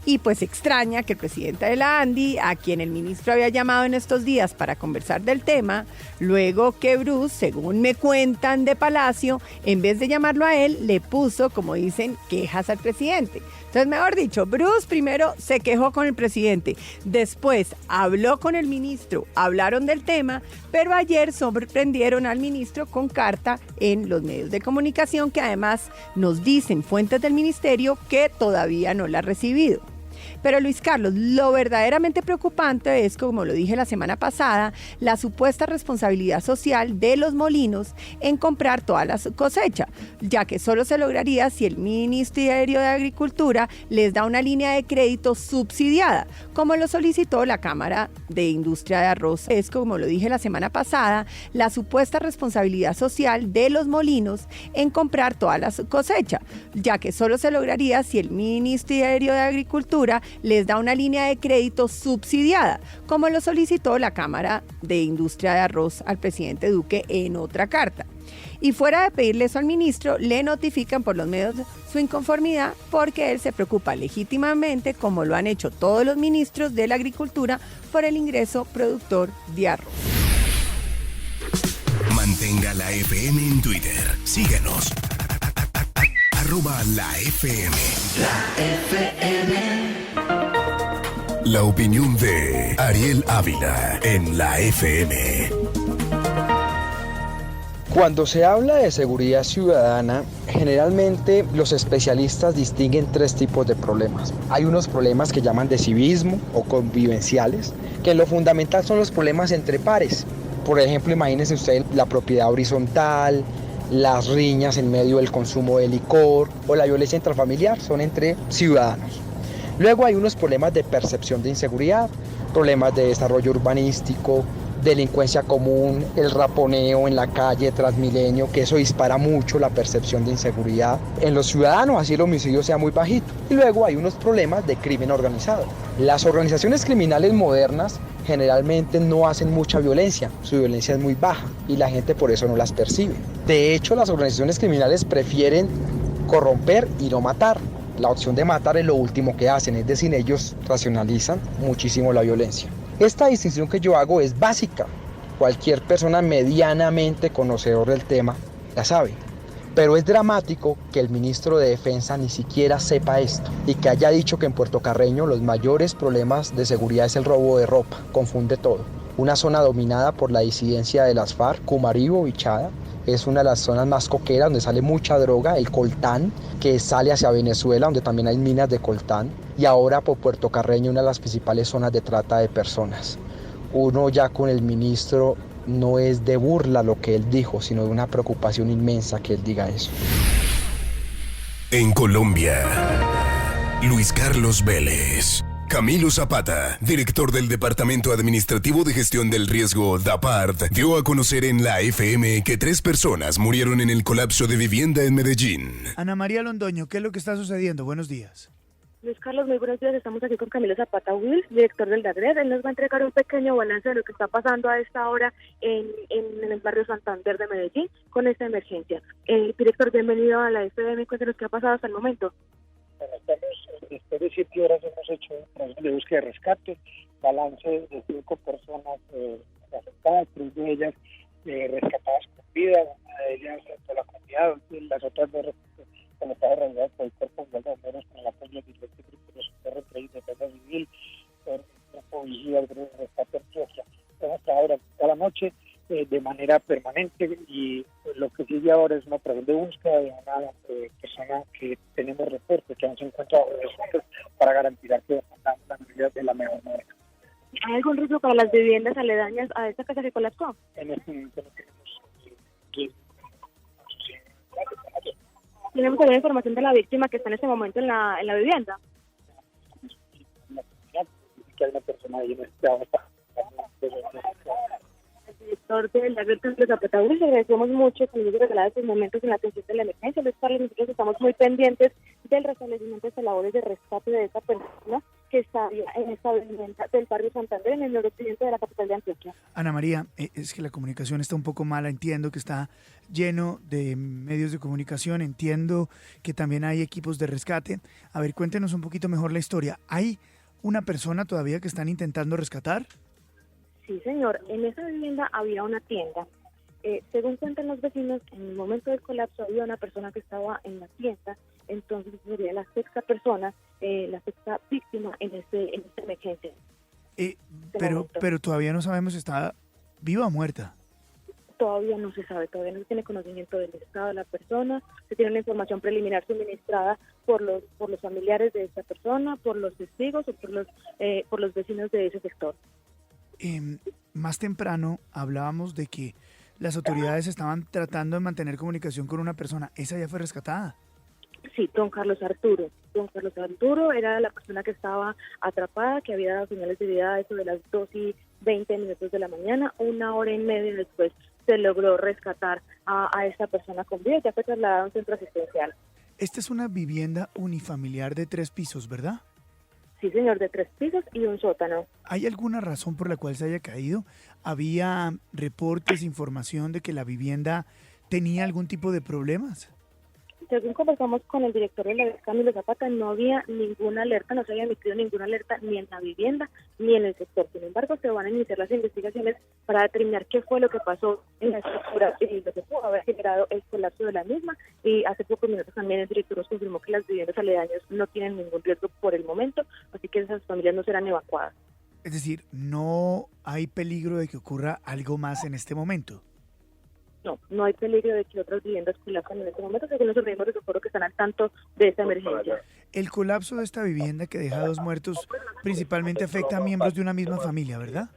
Y pues extraña que el presidente de la ANDI, a quien el ministro había llamado en estos días para conversar del tema, luego que Bruce, según me cuentan de Palacio, en vez de llamarlo a él, le puso, como dicen, quejas al presidente. Entonces, mejor dicho, Bruce primero se quejó con el presidente, después habló con el ministro, hablaron del tema, pero ayer sorprendieron al ministro con carta en los medios de comunicación que además nos dicen fuentes del ministerio que todavía no la ha recibido. Pero Luis Carlos, lo verdaderamente preocupante es, como lo dije la semana pasada, la supuesta responsabilidad social de los molinos en comprar toda la cosecha, ya que solo se lograría si el Ministerio de Agricultura les da una línea de crédito subsidiada, como lo solicitó la Cámara de Industria de Arroz. Es, como lo dije la semana pasada, la supuesta responsabilidad social de los molinos en comprar toda la cosecha, ya que solo se lograría si el Ministerio de Agricultura les da una línea de crédito subsidiada, como lo solicitó la Cámara de Industria de Arroz al presidente Duque en otra carta. Y fuera de pedirle eso al ministro, le notifican por los medios su inconformidad porque él se preocupa legítimamente, como lo han hecho todos los ministros de la Agricultura, por el ingreso productor de arroz. Mantenga la FM en Twitter. Síganos. @LaFM. La FM. La opinión de Ariel Ávila en la FM. Cuando se habla de seguridad ciudadana, generalmente los especialistas distinguen 3 tipos de problemas. Hay unos problemas que llaman de civismo o convivenciales, que en lo fundamental son los problemas entre pares. Por ejemplo, imagínense usted la propiedad horizontal, las riñas en medio del consumo de licor o la violencia intrafamiliar, son entre ciudadanos. Luego hay unos problemas de percepción de inseguridad, problemas de desarrollo urbanístico, delincuencia común, el raponeo en la calle Transmilenio, que eso dispara mucho la percepción de inseguridad en los ciudadanos, así el homicidio sea muy bajito. Y luego hay unos problemas de crimen organizado. Las organizaciones criminales modernas generalmente no hacen mucha violencia, su violencia es muy baja y la gente por eso no las percibe. De hecho, las organizaciones criminales prefieren corromper y no matar. La opción de matar es lo último que hacen, es decir, ellos racionalizan muchísimo la violencia. Esta distinción que yo hago es básica. Cualquier persona medianamente conocedor del tema la sabe. Pero es dramático que el ministro de Defensa ni siquiera sepa esto y que haya dicho que en Puerto Carreño los mayores problemas de seguridad es el robo de ropa. Confunde todo. Una zona dominada por la disidencia de las FARC, Cumaribo, Bichada. Es una de las zonas más coqueras donde sale mucha droga, el coltán, que sale hacia Venezuela, donde también hay minas de coltán. Y ahora por Puerto Carreño, una de las principales zonas de trata de personas. Uno ya con el ministro no es de burla lo que él dijo, sino de una preocupación inmensa que él diga eso. En Colombia, Luis Carlos Vélez. Camilo Zapata, director del Departamento Administrativo de Gestión del Riesgo DAPART, dio a conocer en la FM que 3 personas murieron en el colapso de vivienda en Medellín. Ana María Londoño, ¿qué es lo que está sucediendo? Buenos días. Luis Carlos, muy buenos días. Estamos aquí con Camilo Zapata Wills, director del DAGRED. Él nos va a entregar un pequeño balance de lo que está pasando a esta hora en el barrio Santander de Medellín con esta emergencia. Director, bienvenido a la FM. Cuéntenos qué ha pasado hasta el momento. Bueno, después de 7 horas hemos hecho un proceso de búsqueda y rescate, balance de 5 personas afectadas, 3 de ellas rescatadas con vida, una de ellas por la comunidad, las otras 2 conectadas realizadas por el Cuerpo de Bomberos con el apoyo del director de Socorro y Defensa Civil, por el Grupo Vigía, el Grupo de Rescate Antioquia. Hemos trabajado toda la noche de manera permanente y lo que sigue ahora es una operación de búsqueda de una persona que tenemos reporte que aún se encuentra bajo nosotros para garantizar que damos la medida de la mejor manera. ¿Hay algún riesgo para las viviendas aledañas a esta casa que colapsó? En este momento no tenemos riesgo. ¿Tenemos alguna información de la víctima que está en este momento en la vivienda? Que hay una persona ahí en este ahora está. Director del DAGRED, Camilo Zapata Wills, le agradecemos mucho que nos haya regalado estos momentos en la atención de la emergencia. Luis Carlos, nosotros estamos muy pendientes del restablecimiento de estas labores de rescate de esta persona que está en esta vivienda del barrio Santander, en el noroccidente de la capital de Antioquia. Ana María, es que la comunicación está un poco mala, entiendo que está lleno de medios de comunicación, entiendo que también hay equipos de rescate. A ver, cuéntenos un poquito mejor la historia. ¿Hay una persona todavía que están intentando rescatar? Sí, señor. En esa vivienda había una tienda. Según cuentan los vecinos, en el momento del colapso había una persona que estaba en la tienda, entonces sería la 6ª persona, la 6ª víctima en esta emergencia. Pero todavía no sabemos si está viva o muerta. Todavía no se sabe, todavía no se tiene conocimiento del estado de la persona, se tiene una información preliminar suministrada por los familiares de esta persona, por los testigos o por los vecinos de ese sector. Más temprano hablábamos de que las autoridades estaban tratando de mantener comunicación con una persona. ¿Esa ya fue rescatada? Sí, don Carlos Arturo. Don Carlos Arturo era la persona que estaba atrapada, que había dado señales de vida a eso de las 2:20 de la mañana. 1 hora y media después se logró rescatar a esta persona con vida y ya fue trasladada a un centro asistencial. Esta es una vivienda unifamiliar de 3 pisos, ¿verdad? Sí, señor, de 3 pisos y un sótano. ¿Hay alguna razón por la cual se haya caído? ¿Había reportes, información de que la vivienda tenía algún tipo de problemas? Según conversamos con el director de la DAGRED, Camilo Zapata, no había ninguna alerta, no se había emitido ninguna alerta ni en la vivienda ni en el sector. Sin embargo, se van a iniciar las investigaciones para determinar qué fue lo que pasó en la estructura y lo que pudo haber generado el colapso de la misma. Y hace pocos minutos también el director nos confirmó que las viviendas aledañas no tienen ningún riesgo por el momento, así que esas familias no serán evacuadas. Es decir, no hay peligro de que ocurra algo más en este momento. No hay peligro de que otras viviendas colapsen en este momento, según los organismos de socorro que están al tanto de esta emergencia. El colapso de esta vivienda que deja 2 muertos principalmente afecta a miembros de una misma familia, ¿verdad?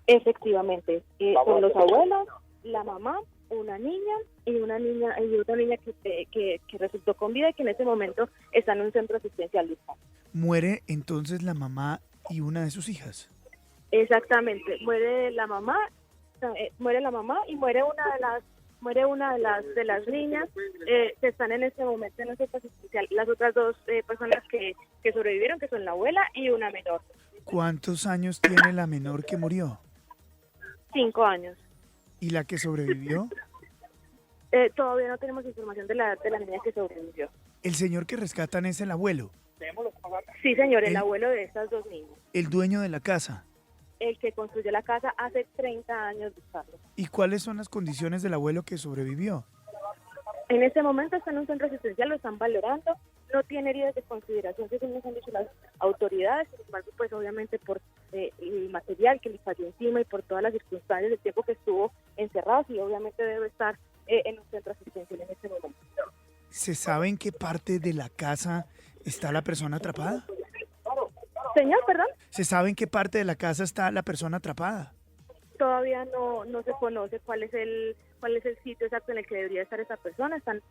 Efectivamente, son los abuelos, la mamá, una niña y otra niña que resultó con vida y que en este momento está en un centro asistencial. ¿Muere entonces la mamá y una de sus hijas? Exactamente, muere la mamá y muere una de las niñas que están en este momento en el centro asistencial. Las otras 2 personas que sobrevivieron, que son la abuela y una menor. ¿Cuántos años tiene la menor que murió? 5 años. ¿Y la que sobrevivió? Todavía no tenemos información de la niña que sobrevivió. ¿El señor que rescatan es el abuelo? Sí, señor, el abuelo de estas 2 niñas. ¿El dueño de la casa? El que construyó la casa hace 30 años, Carlos. ¿Y cuáles son las condiciones del abuelo que sobrevivió? En este momento está en un centro asistencial, lo están valorando, no tiene heridas de consideración, según nos han dicho las autoridades, sin embargo, pues obviamente por el material que le cayó encima y por todas las circunstancias del tiempo que estuvo encerrado, y obviamente debe estar en un centro asistencial en este momento. ¿Se sabe en qué parte de la casa está la persona atrapada? Señor, perdón. ¿Se sabe en qué parte de la casa está la persona atrapada? todavía no se conoce cuál es el sitio exacto en el que debería estar esa persona. Están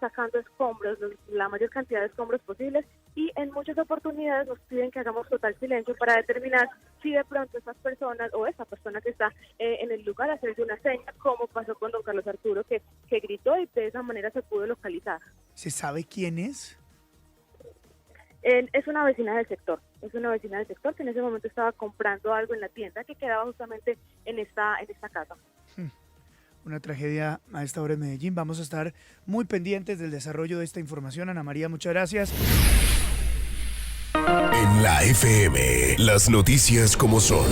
sacando escombros, la mayor cantidad de escombros posibles, y en muchas oportunidades nos piden que hagamos total silencio para determinar si de pronto esas personas o esa persona que está en el lugar hacerse una seña, como pasó con don Carlos Arturo, que gritó y de esa manera se pudo localizar. ¿Se sabe quién es? Es una vecina del sector, que en ese momento estaba comprando algo en la tienda que quedaba justamente en esta casa. Una tragedia a esta hora en Medellín. Vamos a estar muy pendientes del desarrollo de esta información. Ana María, muchas gracias. En la FM, las noticias como son.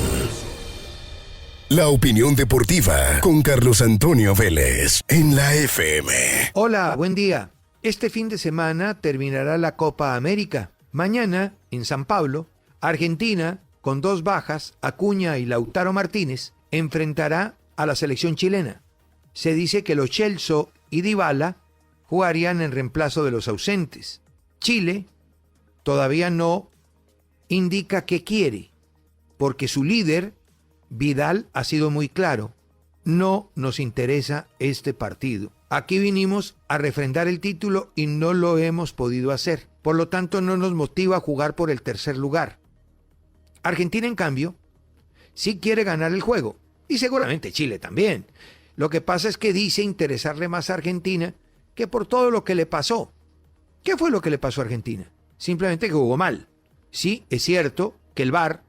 La opinión deportiva con Carlos Antonio Vélez en la FM. Hola, buen día. Este fin de semana terminará la Copa América. Mañana, en San Pablo, Argentina, con 2 bajas, Acuña y Lautaro Martínez, enfrentará a la selección chilena. Se dice que Lo Celso y Dybala jugarían en reemplazo de los ausentes. Chile todavía no indica qué quiere, porque su líder, Vidal, ha sido muy claro: no nos interesa este partido. Aquí vinimos a refrendar el título y no lo hemos podido hacer. Por lo tanto, no nos motiva a jugar por el tercer lugar. Argentina, en cambio, sí quiere ganar el juego. Y seguramente Chile también. Lo que pasa es que dice interesarle más a Argentina que por todo lo que le pasó. ¿Qué fue lo que le pasó a Argentina? Simplemente que jugó mal. Sí, es cierto que el VAR,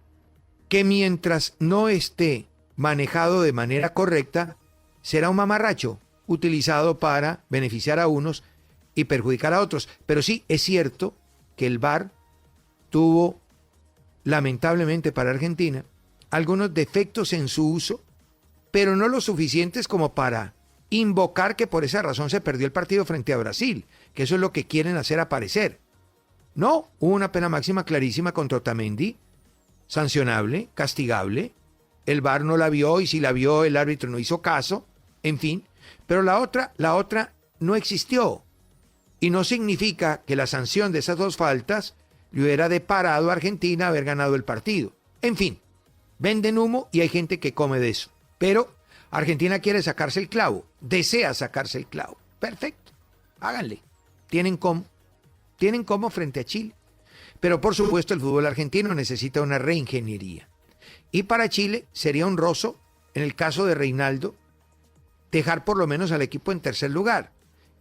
que mientras no esté manejado de manera correcta, será un mamarracho utilizado para beneficiar a unos y perjudicar a otros. Pero sí, es cierto que el VAR tuvo, lamentablemente para Argentina, algunos defectos en su uso, pero no lo suficientes como para invocar que por esa razón se perdió el partido frente a Brasil, que eso es lo que quieren hacer aparecer. No, hubo una pena máxima clarísima contra Otamendi, sancionable, castigable. El VAR no la vio, y si la vio el árbitro no hizo caso, en fin. Pero la otra no existió. Y no significa que la sanción de esas 2 faltas le hubiera deparado a Argentina haber ganado el partido. En fin, venden humo y hay gente que come de eso. Pero Argentina quiere sacarse el clavo, desea sacarse el clavo. Perfecto, háganle. Tienen cómo frente a Chile. Pero por supuesto el fútbol argentino necesita una reingeniería. Y para Chile sería honroso, en el caso de Reinaldo, dejar por lo menos al equipo en tercer lugar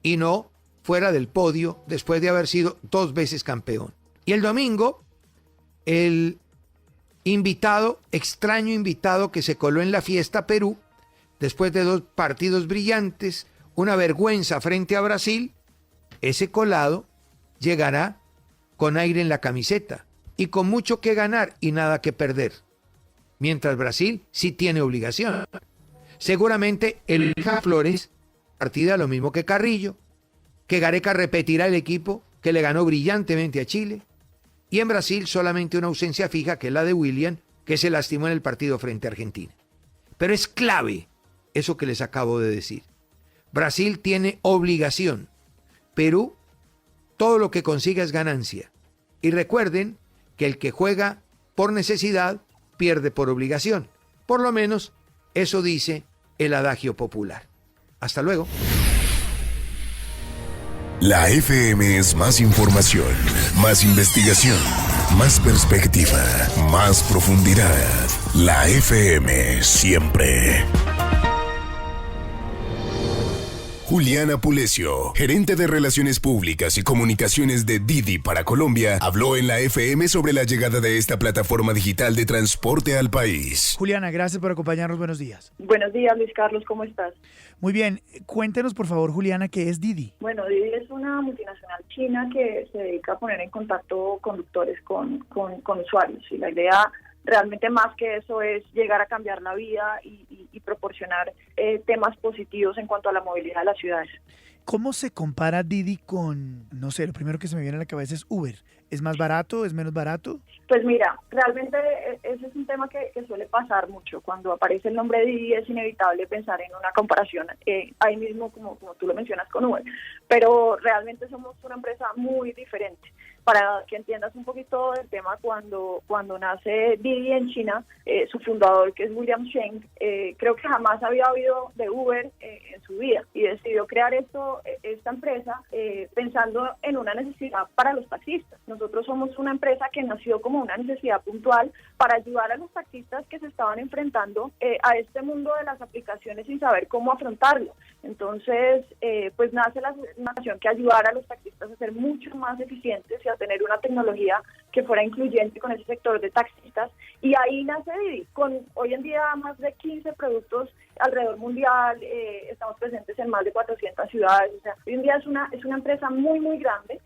y no fuera del podio después de haber sido 2 veces campeón. Y el domingo, el extraño invitado que se coló en la fiesta Perú, después de 2 partidos brillantes, una vergüenza frente a Brasil, ese colado llegará con aire en la camiseta y con mucho que ganar y nada que perder. Mientras Brasil sí tiene obligación. Seguramente el Flores partida lo mismo que Carrillo, que Gareca repetirá el equipo que le ganó brillantemente a Chile, y en Brasil solamente una ausencia fija, que es la de William, que se lastimó en el partido frente a Argentina. Pero es clave eso que les acabo de decir. Brasil tiene obligación. Perú, todo lo que consiga es ganancia. Y recuerden que el que juega por necesidad pierde por obligación. Por lo menos eso dice el adagio popular. Hasta luego. La FM es más información, más investigación, más perspectiva, más profundidad. La FM siempre. Juliana Pulesio, gerente de Relaciones Públicas y Comunicaciones de Didi para Colombia, habló en la FM sobre la llegada de esta plataforma digital de transporte al país. Juliana, gracias por acompañarnos. Buenos días. Buenos días, Luis Carlos. ¿Cómo estás? Muy bien. Cuéntenos, por favor, Juliana, ¿qué es Didi? Bueno, Didi es una multinacional china que se dedica a poner en contacto conductores con usuarios. Y la idea realmente más que eso es llegar a cambiar la vida y proporcionar temas positivos en cuanto a la movilidad de las ciudades. ¿Cómo se compara Didi con, no sé, lo primero que se me viene a la cabeza es Uber? ¿Es más barato? ¿Es menos barato? Pues mira, realmente ese es un tema que suele pasar mucho. Cuando aparece el nombre Didi es inevitable pensar en una comparación ahí mismo, como tú lo mencionas, con Uber. Pero realmente somos una empresa muy diferente. para que entiendas un poquito del tema, cuando nace Didi en China, su fundador, que es William Sheng, creo que jamás había oído de Uber en su vida, y decidió crear esta empresa pensando en una necesidad para los taxistas. Nosotros somos una empresa que nació como una necesidad puntual para ayudar a los taxistas que se estaban enfrentando a este mundo de las aplicaciones sin saber cómo afrontarlo. Entonces, pues nace la nación que ayudara a los taxistas a ser mucho más eficientes y a tener una tecnología que fuera incluyente con ese sector de taxistas. Y ahí nace Didi, con hoy en día más de 15 productos alrededor mundial, estamos presentes en más de 400 ciudades. O sea, hoy en día es una empresa muy, muy grande.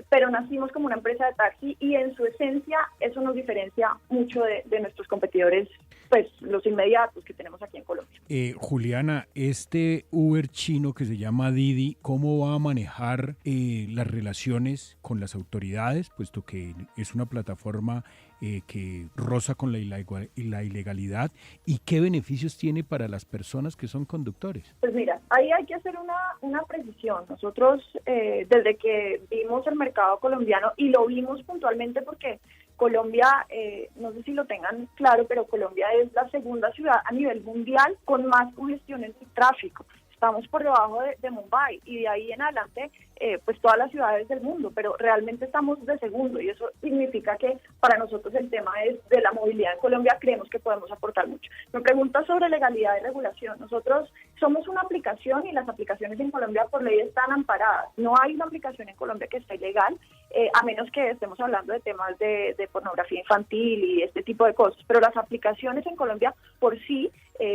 Pero nacimos como una empresa de taxi, y en su esencia eso nos diferencia mucho de nuestros competidores, pues los inmediatos que tenemos aquí en Colombia. Juliana, este Uber chino que se llama Didi, ¿cómo va a manejar las relaciones con las autoridades, puesto que es una plataforma que roza con la ilegalidad, y qué beneficios tiene para las personas que son conductores? Pues mira, ahí hay que hacer una precisión. Nosotros desde que vimos el mercado colombiano, y lo vimos puntualmente porque Colombia, no sé si lo tengan claro, pero Colombia es la segunda ciudad a nivel mundial con más congestión en el tráfico. Estamos por debajo de Mumbai, y de ahí en adelante pues todas las ciudades del mundo, pero realmente estamos de segundo, y eso significa que para nosotros el tema es de la movilidad en Colombia, creemos que podemos aportar mucho. Me pregunta sobre legalidad y regulación. Nosotros somos una aplicación, y las aplicaciones en Colombia por ley están amparadas. No hay una aplicación en Colombia que esté ilegal, a menos que estemos hablando de temas de pornografía infantil y este tipo de cosas, pero las aplicaciones en Colombia por sí,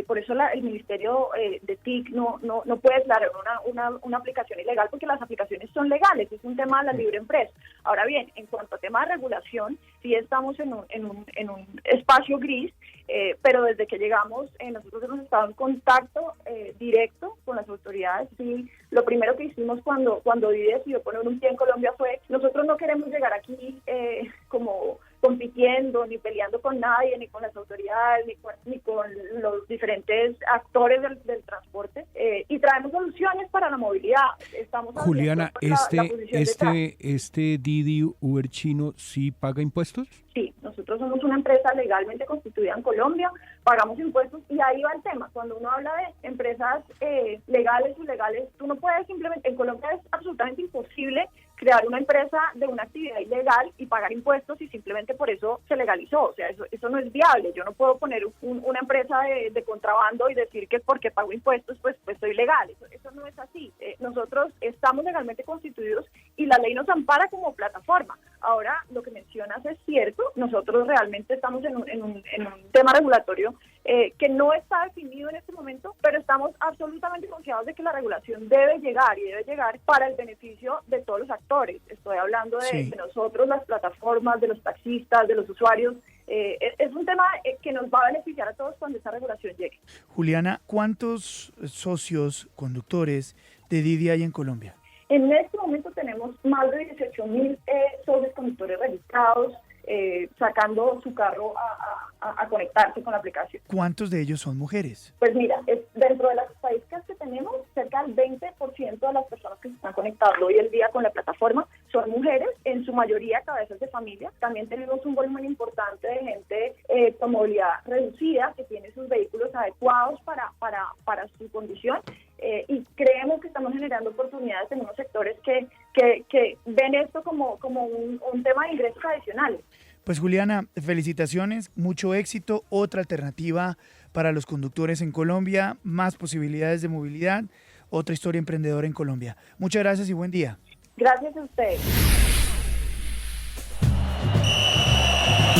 por eso el Ministerio de TIC no puede declarar una aplicación ilegal, porque las aplicaciones son legales, es un tema de la libre empresa. Ahora bien, en cuanto a tema de regulación, sí estamos en un espacio gris, pero desde que llegamos, nosotros hemos estado en contacto directo con las autoridades. Sí, lo primero que hicimos cuando Didi decidió poner un pie en Colombia fue: nosotros no queremos llegar aquí como compitiendo ni peleando con nadie, ni con las autoridades, ni con los diferentes actores del transporte, y traemos soluciones para la movilidad. Estamos Juliana, este Didi Uber chino ¿sí paga impuestos? Sí, nosotros somos una empresa legalmente constituida en Colombia, pagamos impuestos, y ahí va el tema. Cuando uno habla de empresas legales o ilegales, tú no puedes simplemente, en Colombia es absolutamente imposible crear una empresa de una actividad ilegal y pagar impuestos, y simplemente por eso se legalizó. O sea, eso no es viable. Yo no puedo poner una empresa de contrabando y decir que porque pago impuestos pues soy legal. Eso no es así. Nosotros estamos legalmente constituidos, y la ley nos ampara como plataforma. Ahora, lo que mencionas es cierto. Nosotros realmente estamos en un tema regulatorio que no está definido en este momento, pero estamos absolutamente confiados de que la regulación debe llegar, y debe llegar para el beneficio de todos los actores. Estoy hablando de nosotros, las plataformas, de los taxistas, de los usuarios. Es un tema que nos va a beneficiar a todos cuando esa regulación llegue. Juliana, ¿cuántos socios conductores de Didi hay en Colombia? En este momento tenemos más de 18.000 socios conductores registrados, sacando su carro a conectarse con la aplicación. ¿Cuántos de ellos son mujeres? Pues mira, dentro de las estadísticas que tenemos, cerca del 20% de las personas que se están conectando hoy en día con la plataforma son mujeres, en su mayoría cabezas de familia. También tenemos un volumen importante de gente con movilidad reducida, que tiene sus vehículos adecuados para su condición, y creemos que estamos generando oportunidades en unos sectores que ven esto como un tema de ingresos adicionales. Pues Juliana, felicitaciones, mucho éxito, otra alternativa para los conductores en Colombia, más posibilidades de movilidad, otra historia emprendedora en Colombia. Muchas gracias y buen día. Gracias a ustedes.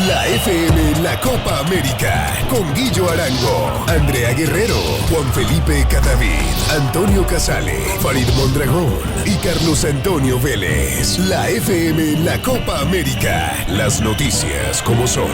La FM, la Copa América, con Guillo Arango, Andrea Guerrero, Juan Felipe Cadavid, Antonio Casale, Farid Mondragón y Carlos Antonio Vélez. La FM, la Copa América, las noticias como son.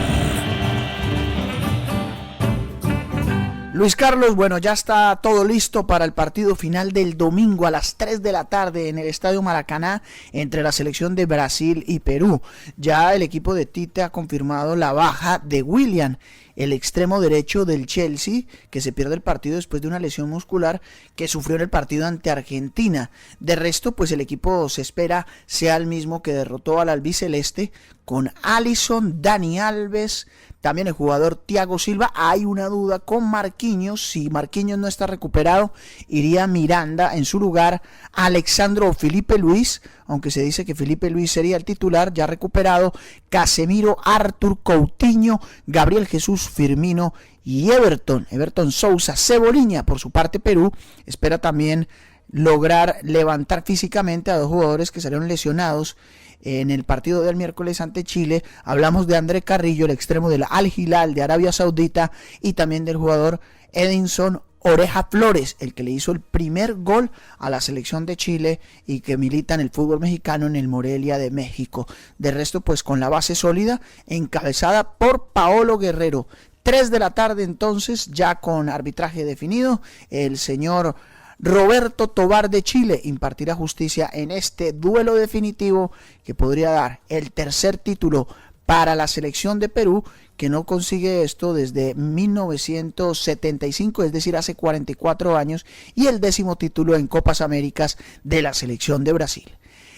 Luis Carlos, bueno, ya está todo listo para el partido final del domingo a las 3 de la tarde en el Estadio Maracaná entre la selección de Brasil y Perú. Ya el equipo de Tite ha confirmado la baja de William. el extremo derecho del Chelsea, que se pierde el partido después de una lesión muscular que sufrió en el partido ante Argentina. De resto, pues el equipo se espera sea el mismo que derrotó al albiceleste, con Alisson, Dani Alves, también el jugador Thiago Silva. Hay una duda con Marquinhos. Si Marquinhos no está recuperado, iría Miranda. En su lugar, Alexandro o Felipe Luis, aunque se dice que Felipe Luis sería el titular, ya recuperado. Casemiro, Arthur, Coutinho, Gabriel Jesús, Firmino y Everton Sousa. Cebolinha, por su parte, Perú espera también lograr levantar físicamente a dos jugadores que salieron lesionados en el partido del miércoles ante Chile. Hablamos de André Carrillo, el extremo del Al Hilal de Arabia Saudita, y también del jugador Edinson Oreja Flores, el que le hizo el primer gol a la selección de Chile y que milita en el fútbol mexicano en el Morelia de México. De resto, pues con la base sólida, encabezada por Paolo Guerrero. 3 de la tarde entonces, ya con arbitraje definido, el señor Roberto Tobar de Chile impartirá justicia en este duelo definitivo que podría dar el tercer título para la selección de Perú, que no consigue esto desde 1975, es decir, hace 44 años, y el 10º título en Copas Américas de la selección de Brasil.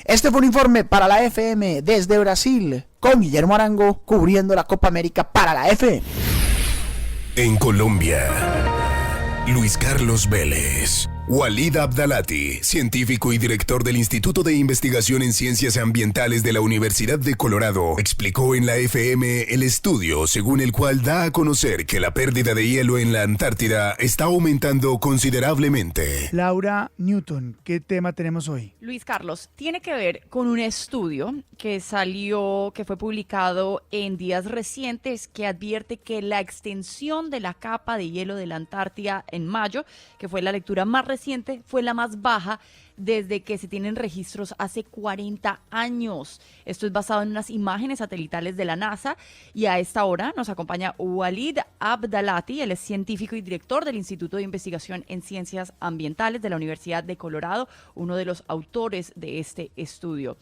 Este fue un informe para la FM desde Brasil, con Guillermo Arango, cubriendo la Copa América para la FM. En Colombia, Luis Carlos Vélez. Walid Abdalati, científico y director del Instituto de Investigación en Ciencias Ambientales de la Universidad de Colorado, explicó en la FM el estudio según el cual da a conocer que la pérdida de hielo en la Antártida está aumentando considerablemente. Laura Newton, ¿qué tema tenemos hoy? Luis Carlos, tiene que ver con un estudio que fue publicado en días recientes, que advierte que la extensión de la capa de hielo de la Antártida en mayo, que fue la lectura más reciente, fue la más baja desde que se tienen registros hace 40 años. Esto es basado en unas imágenes satelitales de la NASA, y a esta hora nos acompaña Walid Abdalati. Él es científico y director del Instituto de Investigación en Ciencias Ambientales de la Universidad de Colorado, uno de los autores de este estudio.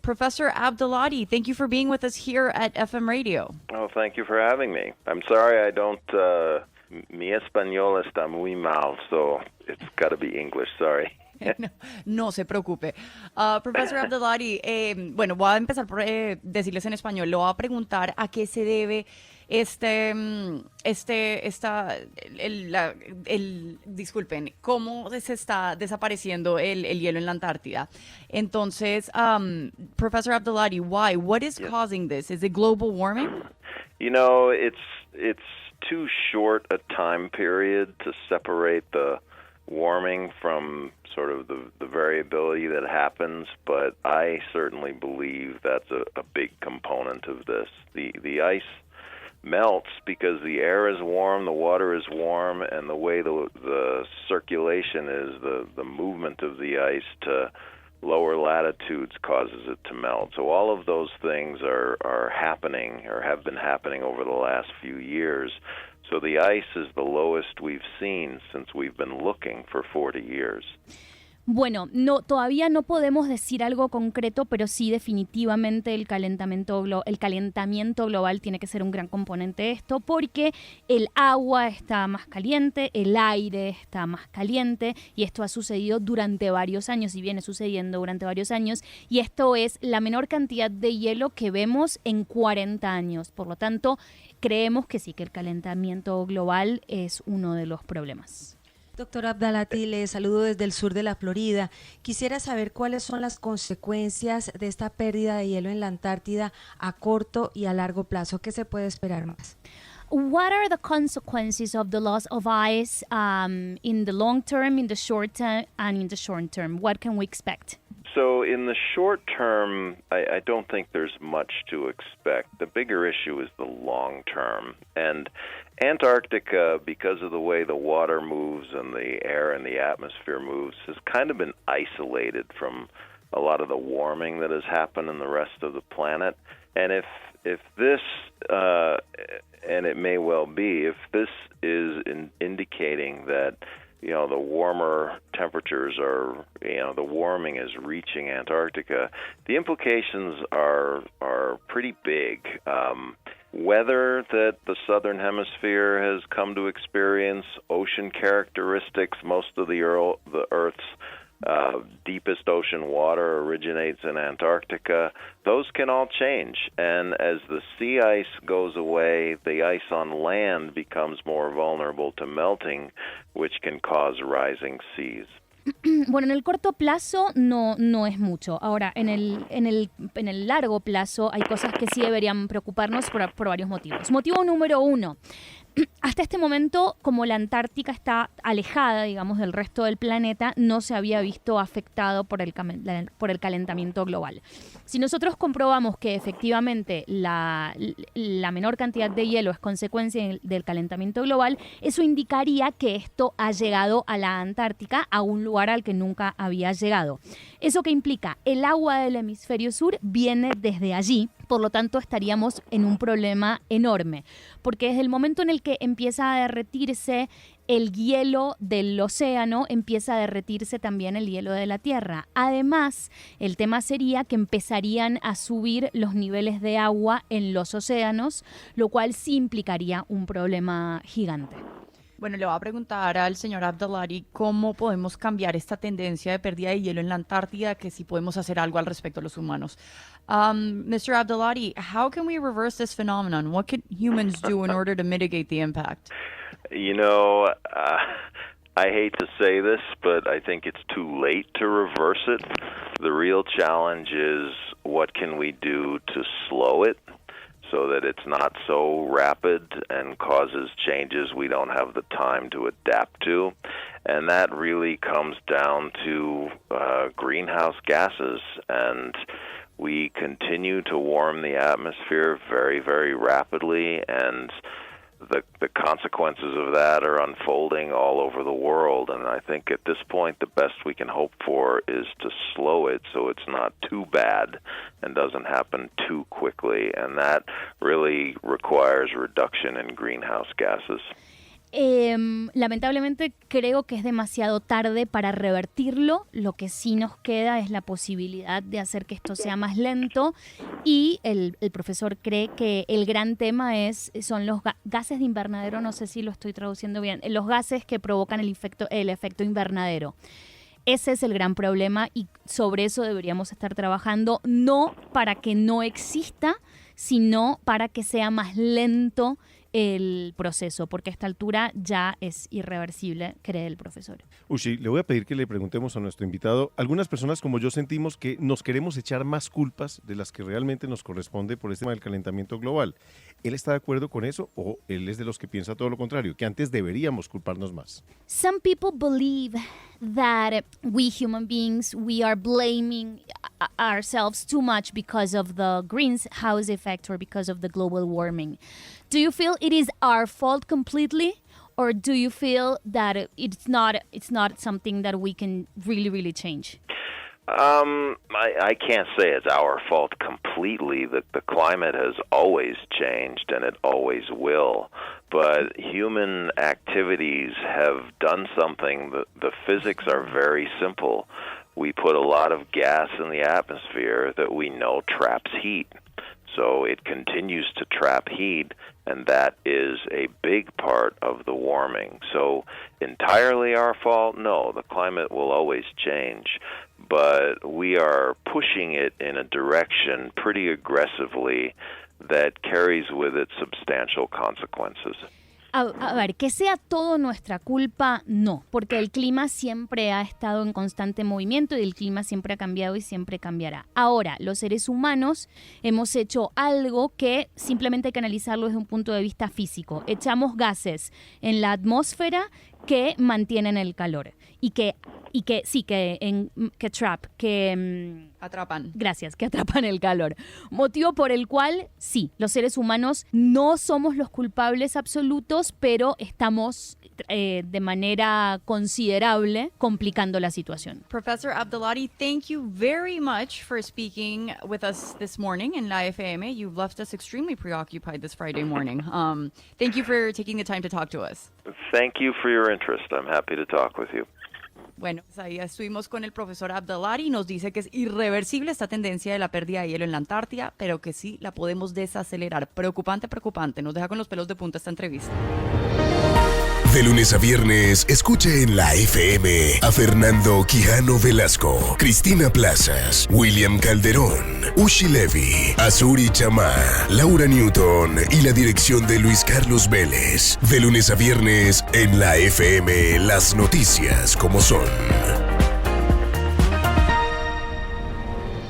Professor Abdalati, thank you for being with us here at FM Radio. Oh, thank you for having me. I'm sorry I don't... Mi español está muy mal, so it's got to be English, sorry. No se preocupe. Profesor Abdalati, bueno, voy a empezar por decirles en español. Le voy a preguntar a qué se debe disculpen, cómo se está desapareciendo el hielo en la Antártida. Entonces, Professor Abdalati, why? What is causing this? Is it global warming? You know, it's too short a time period to separate the warming from sort of the variability that happens, but I certainly believe that's a big component of this. The ice melts because the air is warm, the water is warm, and the way the circulation is, the movement of the ice to lower latitudes causes it to melt. So all of those things are happening or have been happening over the last few years. So the ice is the lowest we've seen since we've been looking for 40 years. Bueno, todavía no podemos decir algo concreto, pero sí definitivamente el calentamiento global tiene que ser un gran componente de esto, porque el agua está más caliente, el aire está más caliente, y esto ha sucedido durante varios años y viene sucediendo durante varios años, y esto es la menor cantidad de hielo que vemos en 40 años. Por lo tanto, creemos que sí, que el calentamiento global es uno de los problemas. Doctor Abdalati, le saludo desde el sur de la Florida. Quisiera saber cuáles son las consecuencias de esta pérdida de hielo en la Antártida a corto y a largo plazo. ¿Qué se puede esperar más? What are the consequences of the loss of ice in the long term, in the short term, and in the short term? What can we expect? So in the short term, I don't think there's much to expect. The bigger issue is the long term. And Antarctica, because of the way the water moves and the air and the atmosphere moves, has kind of been isolated from a lot of the warming that has happened in the rest of the planet. And if this, and it may well be, if this is indicating that, you know, the warmer temperatures are, you know, the warming is reaching Antarctica, the implications are pretty big. weather that the southern hemisphere has come to experience, ocean characteristics. Most of the Earth's deepest ocean water originates in Antarctica. Those can all change, and as the sea ice goes away, the ice on land becomes more vulnerable to melting, which can cause rising seas. Bueno, en el corto plazo no es mucho. Ahora, en el largo plazo hay cosas que sí deberían preocuparnos por varios motivos. Motivo número 1. Hasta este momento, como la Antártica está alejada, digamos, del resto del planeta, no se había visto afectado por el calentamiento global. Si nosotros comprobamos que efectivamente la menor cantidad de hielo es consecuencia del calentamiento global, eso indicaría que esto ha llegado a la Antártica, a un lugar al que nunca había llegado. ¿Eso qué implica? El agua del hemisferio sur viene desde allí, por lo tanto estaríamos en un problema enorme, porque desde el momento en el que empieza a derretirse el hielo del océano, empieza a derretirse también el hielo de la Tierra. Además, el tema sería que empezarían a subir los niveles de agua en los océanos, lo cual sí implicaría un problema gigante. Bueno, le voy a preguntar al señor Abdelhadi cómo podemos cambiar esta tendencia de pérdida de hielo en la Antártida, que si podemos hacer algo al respecto los humanos. Mr. Abdelhadi, how can we reverse this phenomenon? What can humans do in order to mitigate the impact? You know, I hate to say this, but I think it's too late to reverse it. The real challenge is what can we do to slow it, so that it's not so rapid and causes changes we don't have the time to adapt to. And that really comes down to greenhouse gases. And we continue to warm the atmosphere very, very rapidly, and the consequences of that are unfolding all over the world. And I think at this point, the best we can hope for is to slow it so it's not too bad and doesn't happen too quickly. And that really requires reduction in greenhouse gases. Lamentablemente creo que es demasiado tarde para revertirlo. Lo que sí nos queda es la posibilidad de hacer que esto sea más lento, y el profesor cree que el gran tema son los gases de invernadero. No sé si lo estoy traduciendo bien, los gases que provocan el efecto invernadero. Ese es el gran problema, y sobre eso deberíamos estar trabajando, no para que no exista, sino para que sea más lento el proceso, porque a esta altura ya es irreversible, cree el profesor. Ushi, le voy a pedir que le preguntemos a nuestro invitado. Algunas personas como yo sentimos que nos queremos echar más culpas de las que realmente nos corresponde por este tema del calentamiento global. ¿Él está de acuerdo con eso, o él es de los que piensa todo lo contrario, que antes deberíamos culparnos más? Some people believe that we human beings, we are blaming ourselves too much because of the greenhouse effect or because of the global warming. Do you feel it is our fault completely, or do you feel that it's not something that we can really change? I can't say it's our fault completely. The climate has always changed, and it always will. But human activities have done something. The physics are very simple. We put a lot of gas in the atmosphere that we know traps heat. So it continues to trap heat, and that is a big part of the warming. So entirely our fault? No, the climate will always change. But we are pushing it in a direction pretty aggressively that carries with it substantial consequences. A ver, que sea todo nuestra culpa, no, porque el clima siempre ha estado en constante movimiento y el clima siempre ha cambiado y siempre cambiará. Ahora, los seres humanos hemos hecho algo que simplemente hay que analizarlo desde un punto de vista físico. Echamos gases en la atmósfera que mantienen el calor y que atrapan. Gracias, que atrapan el calor. Motivo por el cual, sí, los seres humanos no somos los culpables absolutos, pero estamos de manera considerable complicando la situación. Professor Abdelhadi, thank you very much for speaking with us this morning in La FM. You've left us extremely preoccupied this Friday morning. Thank you for taking the time to talk to us. Thank you for your interest. I'm happy to talk with you. Bueno, pues ahí estuvimos con el profesor Abdelari y nos dice que es irreversible esta tendencia de la pérdida de hielo en la Antártida, pero que sí la podemos desacelerar. Preocupante, preocupante. Nos deja con los pelos de punta esta entrevista. De lunes a viernes, escuche en la FM a Fernando Quijano Velasco, Cristina Plazas, William Calderón, Ushi Levy, Azuri Chamá, Laura Newton y la dirección de Luis Carlos Vélez. De lunes a viernes, en la FM, las noticias como son.